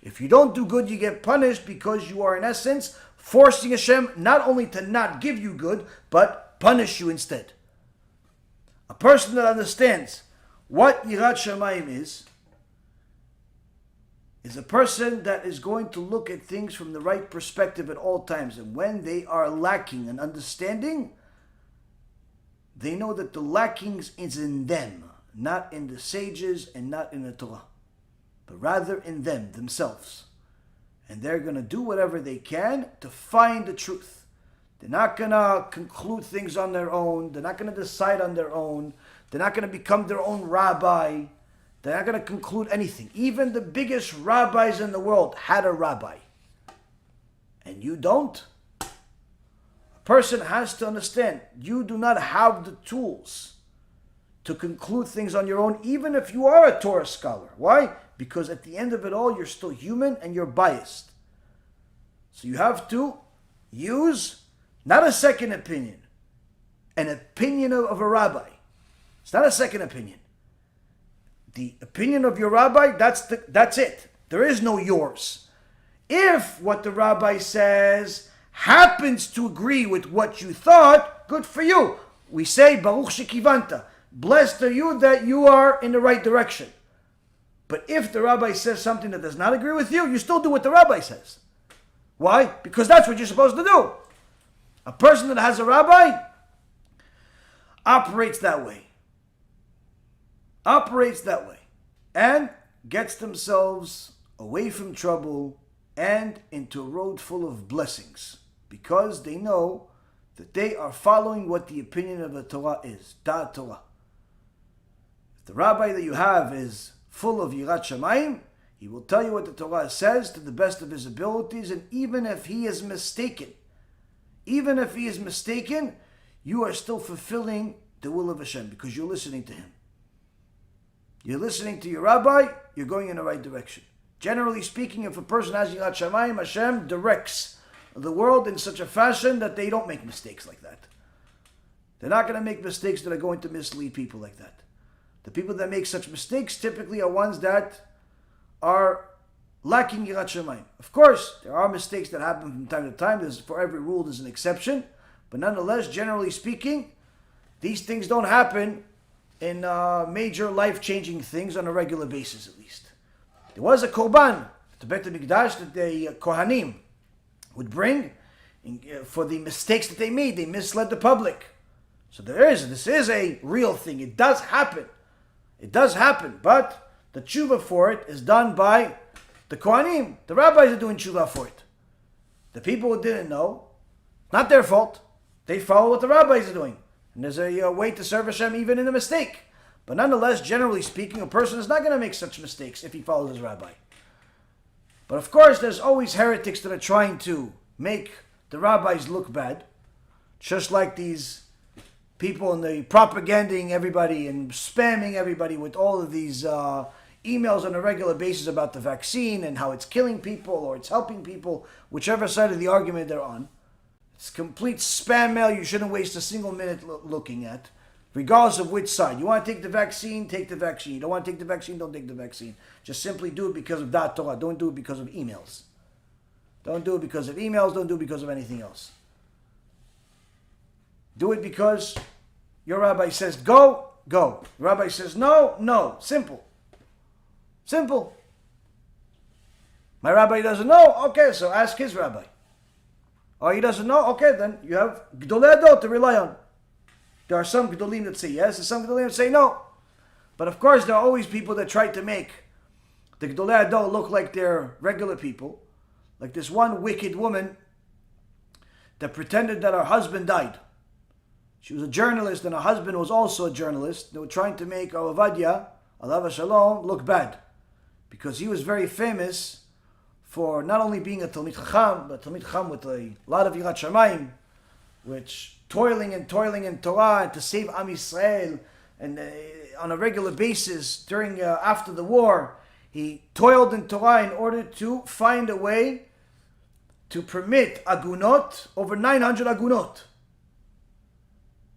If you don't do good, you get punished, because you are in essence forcing Hashem not only to not give you good, but punish you instead. A person that understands what Yirat Shamayim is a person that is going to look at things from the right perspective at all times. And when they are lacking in understanding, they know that the lackings is in them, not in the sages and not in the Torah, but rather in them, themselves. And they're going to do whatever they can to find the truth. They're not going to conclude things on their own. They're not going to decide on their own. They're not going to become their own rabbi. They're not going to conclude anything. Even the biggest rabbis in the world had a rabbi. And you don't. A person has to understand, you do not have the tools to conclude things on your own, even if you are a Torah scholar. Why? Because at the end of it all, you're still human and you're biased. So you have to use not a second opinion, an opinion of a rabbi. It's not a second opinion. The opinion of your rabbi, that's it. There is no yours. If what the rabbi says happens to agree with what you thought, good for you. We say, Baruch Shekivanta. Blessed are you that you are in the right direction. But if the rabbi says something that does not agree with you, you still do what the rabbi says. Why? Because that's what you're supposed to do. A person that has a rabbi operates that way. And gets themselves away from trouble and into a road full of blessings. Because they know that they are following what the opinion of the Torah is. Da'at Torah. If the rabbi that you have is full of Yirat Shamayim, he will tell you what the Torah says to the best of his abilities, and even if he is mistaken, you are still fulfilling the will of HaShem because you're listening to him. You're listening to your rabbi, you're going in the right direction. Generally speaking, if a person has Yirat Shamayim, HaShem directs the world in such a fashion that they don't make mistakes like that. They're not going to make mistakes that are going to mislead people like that. The people that make such mistakes typically are ones that are lacking Yirat Shamayim. Of course, there are mistakes that happen from time to time. For every rule, there's an exception. But nonetheless, generally speaking, these things don't happen in major life-changing things on a regular basis, at least. There was a korban, the Beit HaMikdash, that the Kohanim would bring for the mistakes that they made. They misled the public. So this is a real thing. It does happen. But the tshuva for it is done by the Kohanim. The rabbis are doing tshuva for it. The people who didn't know, not their fault. They follow what the rabbis are doing. And there's a way to serve Hashem even in a mistake. But nonetheless, generally speaking, a person is not going to make such mistakes if he follows his rabbi. But of course, there's always heretics that are trying to make the rabbis look bad. Just like these people and the propaganding everybody and spamming everybody with all of these emails on a regular basis about the vaccine and how it's killing people or it's helping people, whichever side of the argument they're on. It's complete spam mail you shouldn't waste a single minute looking at, regardless of which side. You want to take the vaccine, take the vaccine. You don't want to take the vaccine, don't take the vaccine. Just simply do it because of Da'at Torah. Don't do it because of emails. Don't do it because of emails. Don't do it because of anything else. Do it because your rabbi says go, go. The rabbi says no, no. Simple. My rabbi doesn't know? Okay, so ask his rabbi. Oh, he doesn't know? Okay, then you have Gdolei Adot to rely on. There are some Gdolim that say yes, and some Gdolim that say no. But of course, there are always people that try to make the Gdolei Adot look like they're regular people. Like this one wicked woman that pretended that her husband died. She was a journalist, and her husband was also a journalist. They were trying to make Ovadia, Alav Shalom, look bad. Because he was very famous for not only being a Talmid Chacham, but Talmid Chacham with a lot of Yirat Shamayim, which toiling in Torah and to save Am Yisrael, and on a regular basis during after the war, he toiled in Torah in order to find a way to permit agunot, over 900 agunot,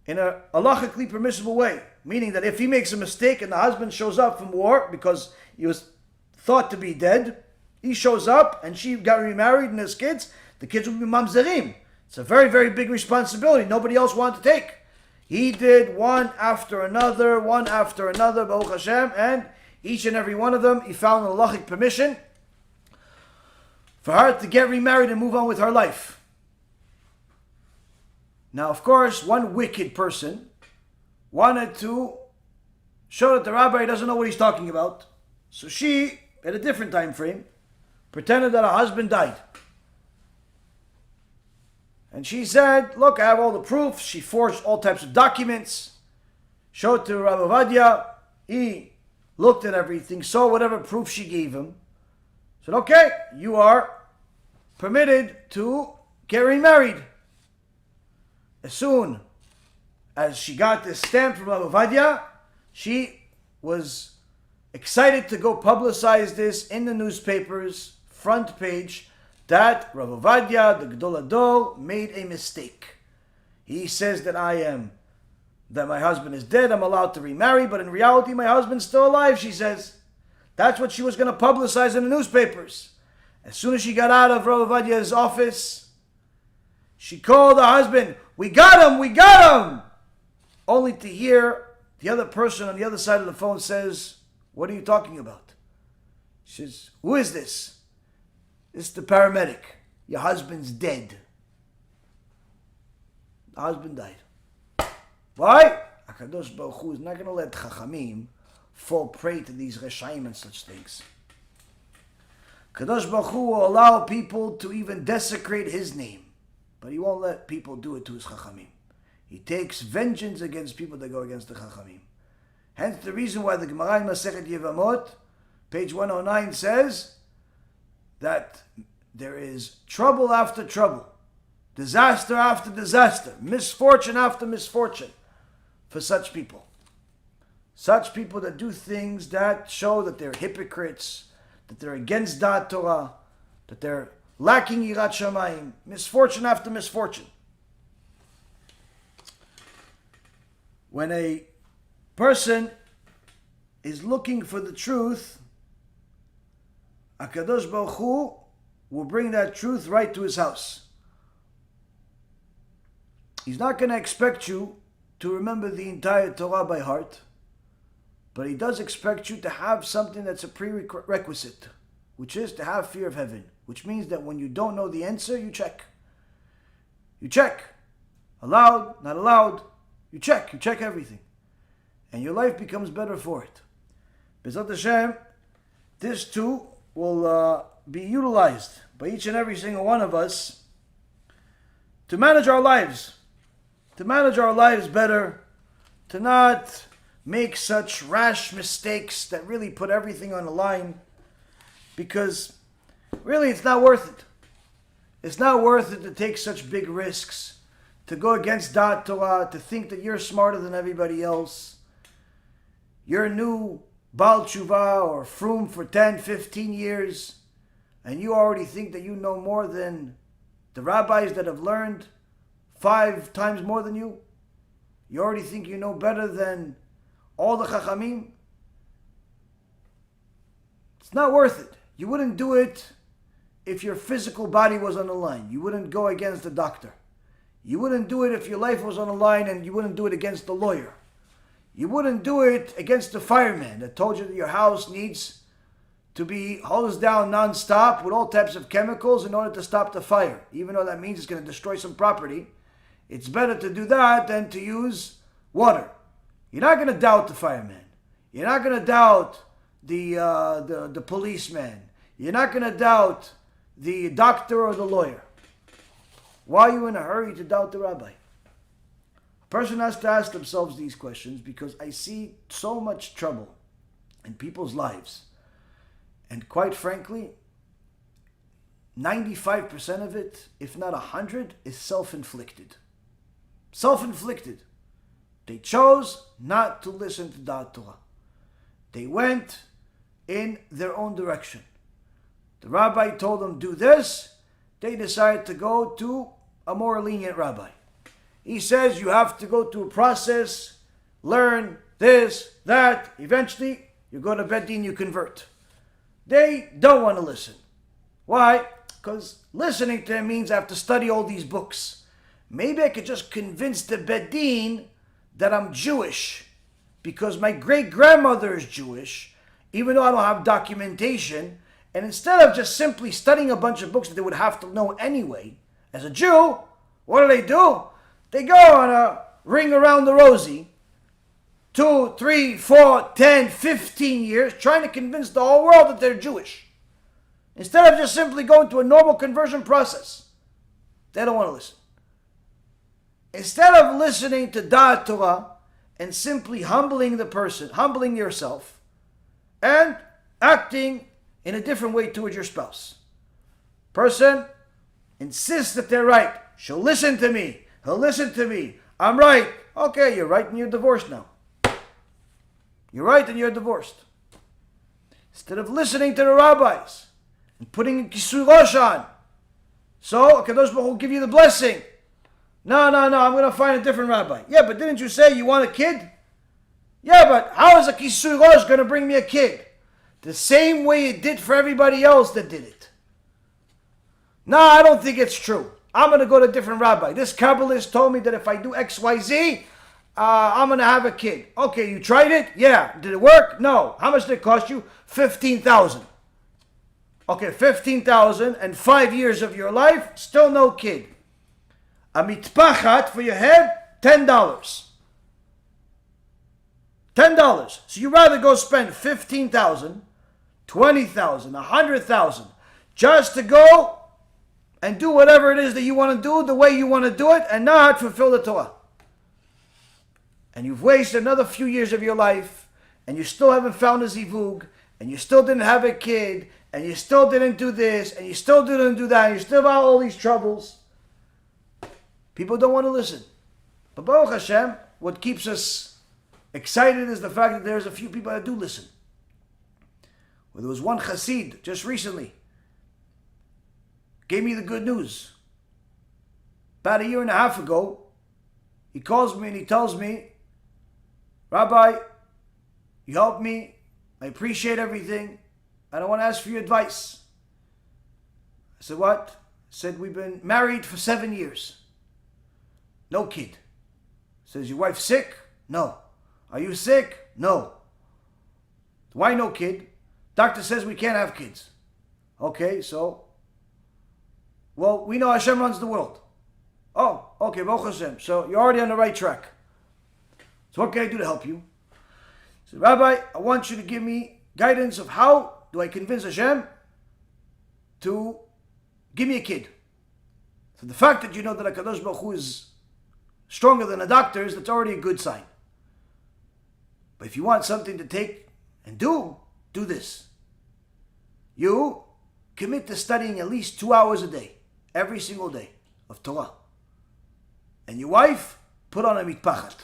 in a halachically permissible way. Meaning that if he makes a mistake and the husband shows up from war because he was thought to be dead, he shows up and she got remarried and has kids, the kids will be mamzerim. It's a very, very big responsibility nobody else wanted to take. He did one after another, Baruch Hashem, and each and every one of them, he found an halachic permission for her to get remarried and move on with her life. Now, of course, one wicked person wanted to show that the rabbi doesn't know what he's talking about. So she, at a different time frame, pretended that her husband died. And she said, look, I have all the proof. She forged all types of documents, showed to Rabbi Ovadia. He looked at everything, saw whatever proof she gave him. Said, okay, you are permitted to get remarried. As soon as she got this stamp from Rabbi Ovadia, she was excited to go publicize this in the newspapers, front page, that Rabbi Ovadia, the Gedol Ador, made a mistake. He says that my husband is dead, I'm allowed to remarry, but in reality my husband's still alive, she says. That's what she was going to publicize in the newspapers. As soon as she got out of Rabbi Ovadia's office, she called her husband, we got him! Only to hear the other person on the other side of the phone says, what are you talking about? She says, who is this? It's the paramedic. Your husband's dead. The husband died. Why? HaKadosh Baruch Hu is not going to let Chachamim fall prey to these Reshaim and such things. Kadosh Baruch Hu will allow people to even desecrate his name, but he won't let people do it to his Chachamim. He takes vengeance against people that go against the Chachamim. Hence the reason why the Gemara in Masechet Yevamot, page 109, says that there is trouble after trouble, disaster after disaster, misfortune after misfortune for such people. Such people that do things that show that they're hypocrites, that they're against Da'at Torah, that they're lacking Yirat Shamayim, misfortune after misfortune. When a person is looking for the truth, HaKadosh Baruch Hu will bring that truth right to his house. He's not going to expect you to remember the entire Torah by heart, but he does expect you to have something that's a prerequisite, which is to have fear of heaven, which means that when you don't know the answer, you check. You check. Allowed, not allowed. You check everything. And your life becomes better for it. BeEzrat HaShem, this too will be utilized by each and every single one of us to manage our lives. To manage our lives better, to not make such rash mistakes that really put everything on the line, because really it's not worth it. It's not worth it to take such big risks, to go against Da'at Torah, to think that you're smarter than everybody else. You're a new Baal Tshuva or Frum for 10, 15 years, and you already think that you know more than the rabbis that have learned 5 times more than you. You already think you know better than all the Chachamim. It's not worth it. You wouldn't do it if your physical body was on the line. You wouldn't go against the doctor. You wouldn't do it if your life was on the line, and you wouldn't do it against the lawyer. You wouldn't do it against the fireman that told you that your house needs to be hosed down non-stop with all types of chemicals in order to stop the fire. Even though that means it's going to destroy some property, it's better to do that than to use water. You're not going to doubt the fireman. You're not going to doubt the policeman. You're not going to doubt the doctor or the lawyer. Why are you in a hurry to doubt the rabbi? A person has to ask themselves these questions, because I see so much trouble in people's lives. And quite frankly, 95% of it, if not 100, is self-inflicted. Self-inflicted. They chose not to listen to Da'at Torah. They went in their own direction. The rabbi told them, do this. They decided to go to a more lenient rabbi. He says you have to go through a process, learn this, that. Eventually, you go to Bet Din, you convert. They don't want to listen. Why? Because listening to him means I have to study all these books. Maybe I could just convince the Bet Din that I'm Jewish, because my great-grandmother is Jewish, even though I don't have documentation. And instead of just simply studying a bunch of books that they would have to know anyway, as a Jew, what do? They go on a ring around the rosy, 2, 3, 4, 10, 15 years, trying to convince the whole world that they're Jewish. Instead of just simply going through a normal conversion process. They don't want to listen. Instead of listening to Da'at Torah and simply humbling the person, humbling yourself, and acting in a different way towards your spouse. Person insists that they're right. She'll listen to me. He'll listen to me. I'm right. Okay, you're right and you're divorced now. You're right and you're divorced. Instead of listening to the rabbis and putting a kisui rosh on, so HaKadosh Baruch Hu will give you the blessing. No, I'm going to find a different rabbi. Yeah, but didn't you say you want a kid? Yeah, but how is a kisui rosh going to bring me a kid? The same way it did for everybody else that did it. No, I don't think it's true. I'm going to go to a different rabbi. This Kabbalist told me that if I do X, Y, Z, I'm going to have a kid. Okay, you tried it? Yeah. Did it work? No. How much did it cost you? $15,000. Okay, 15,000 and 5 years of your life, still no kid. A mitpachat for your head, $10. $10. So you'd rather go spend 15,000, 20,000, 100,000 just to go and do whatever it is that you want to do the way you want to do it and not fulfill the Torah. And you've wasted another few years of your life and you still haven't found a zivug and you still didn't have a kid and you still didn't do this and you still didn't do that and you still have all these troubles. People don't want to listen. But Baruch Hashem, what keeps us excited is the fact that there's a few people that do listen. Well, there was one chassid just recently gave me the good news. About a year and a half ago, he calls me and he tells me, Rabbi, you helped me. I appreciate everything. I don't want to ask for your advice. I said, what? He said, we've been married for 7 years. No kid. Says, your wife sick? No. Are you sick? No. Why no kid? Doctor says we can't have kids. Okay, so? Well, we know HaShem runs the world. Oh, okay, Baruch Hashem. So you're already on the right track. So what can I do to help you? He said, Rabbi, I want you to give me guidance of how do I convince HaShem to give me a kid. So the fact that you know that HaKadosh Baruch Hu is stronger than the doctors, that's already a good sign. But if you want something to take and do this. You commit to studying at least 2 hours a day, every single day of Torah. And your wife, put on a mitpachat.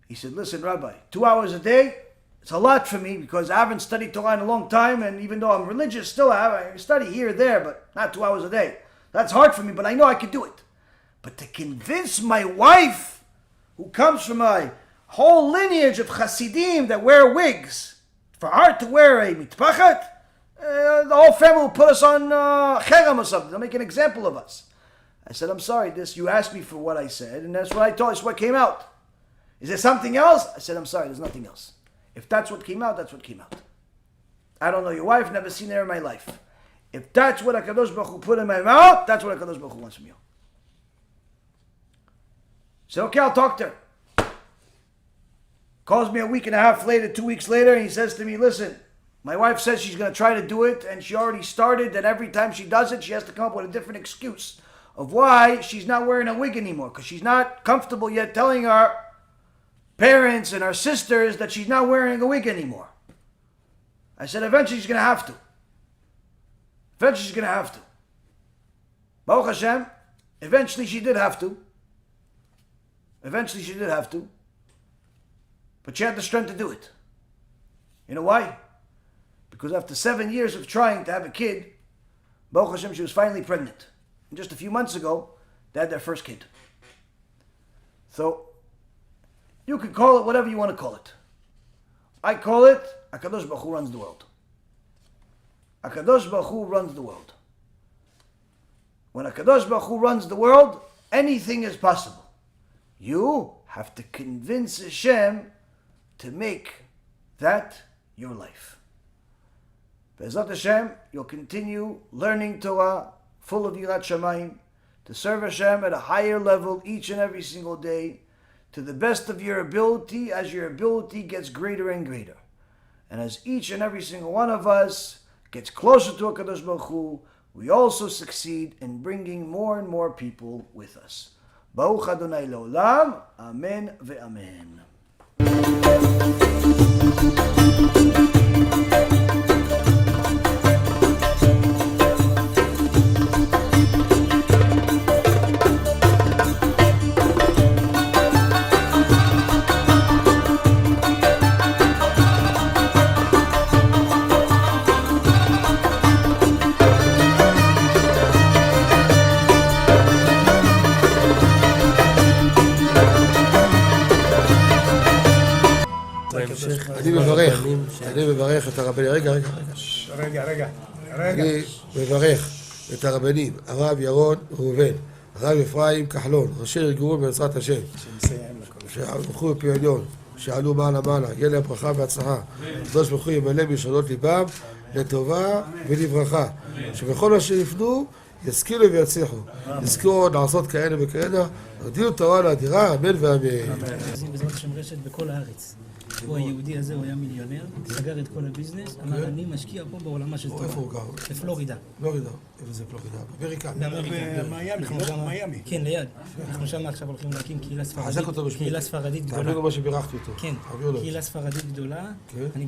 He said, listen, Rabbi, 2 hours a day, it's a lot for me because I haven't studied Torah in a long time, and even though I'm religious, still I study here or there, but not 2 hours a day. That's hard for me, but I know I can do it. But to convince my wife, who comes from a whole lineage of Hasidim that wear wigs, for her to wear a mitpachat, the whole family will put us on cherem or something. They'll make an example of us. I said, I'm sorry, you asked me for what I said, and that's what I told you, that's what came out. Is there something else? I said, I'm sorry, there's nothing else. If that's what came out, that's what came out. I don't know your wife, never seen her in my life. If that's what HaKadosh Baruch Hu put in my mouth, that's what HaKadosh Baruch Hu wants from you. I said, okay, I'll talk to her. Calls me a week and a half later, 2 weeks later, and he says to me, listen, my wife says she's going to try to do it, and she already started, and every time she does it, she has to come up with a different excuse of why she's not wearing a wig anymore, because she's not comfortable yet telling our parents and our sisters that she's not wearing a wig anymore. I said, eventually she's going to have to. Eventually she's going to have to. Baruch Hashem, eventually she did have to. Eventually she did have to. But she had the strength to do it. You know why? Because after 7 years of trying to have a kid, Baruch Hashem, she was finally pregnant. And just a few months ago, they had their first kid. So, you can call it whatever you want to call it. I call it HaKadosh Baruch Hu runs the world. HaKadosh Baruch Hu runs the world. When HaKadosh Baruch Hu runs the world, anything is possible. You have to convince Hashem to make that your life. BeEzrat Hashem, you'll continue learning Torah, full of Yirat Shamayim, to serve Hashem at a higher level each and every single day, to the best of your ability, as your ability gets greater and greater. And as each and every single one of us gets closer to HaKadosh Baruch Hu, we also succeed in bringing more and more people with us. Baruch Adonai Leolam, Amen ve'Amen. אני מברך את הרבנים, רגע. אני מברך את הרבנים, הרב ירון ראובן, הרב אפרים כחלון, ראשי ארגון בעזרת השם, שהלכו בפי עליון, שיעלו מעלה מעלה, יהיה להם ברכה והצלחה. הקדוש ברוך הוא ימלא בישועות ליבם לטובה ולברכה. שבכל מה שיפנו ישכילו ויצליחו. יזכו לעשות כאלה וכאלה. הודיעו תורה לאדירה, אמן ואמן. בעזרת השם רשת בכל הארץ. הוא היהודי הזה, הוא היה מיליונר, סגר את כל הביזנס, אמר אני משקיע פה בעולמה של תורה. איפה הוא גר? בפלורידה. פלורידה. איפה זה פלורידה? באמריקה. מיאמי. כן, ליד. אנחנו שם עכשיו הולכים להקים חזק אותו בשמי. קהילה ספרדית גדולה. תעבירו מה שבירכתי אותו. כן, קהילה ספרדית גדולה. כן. אני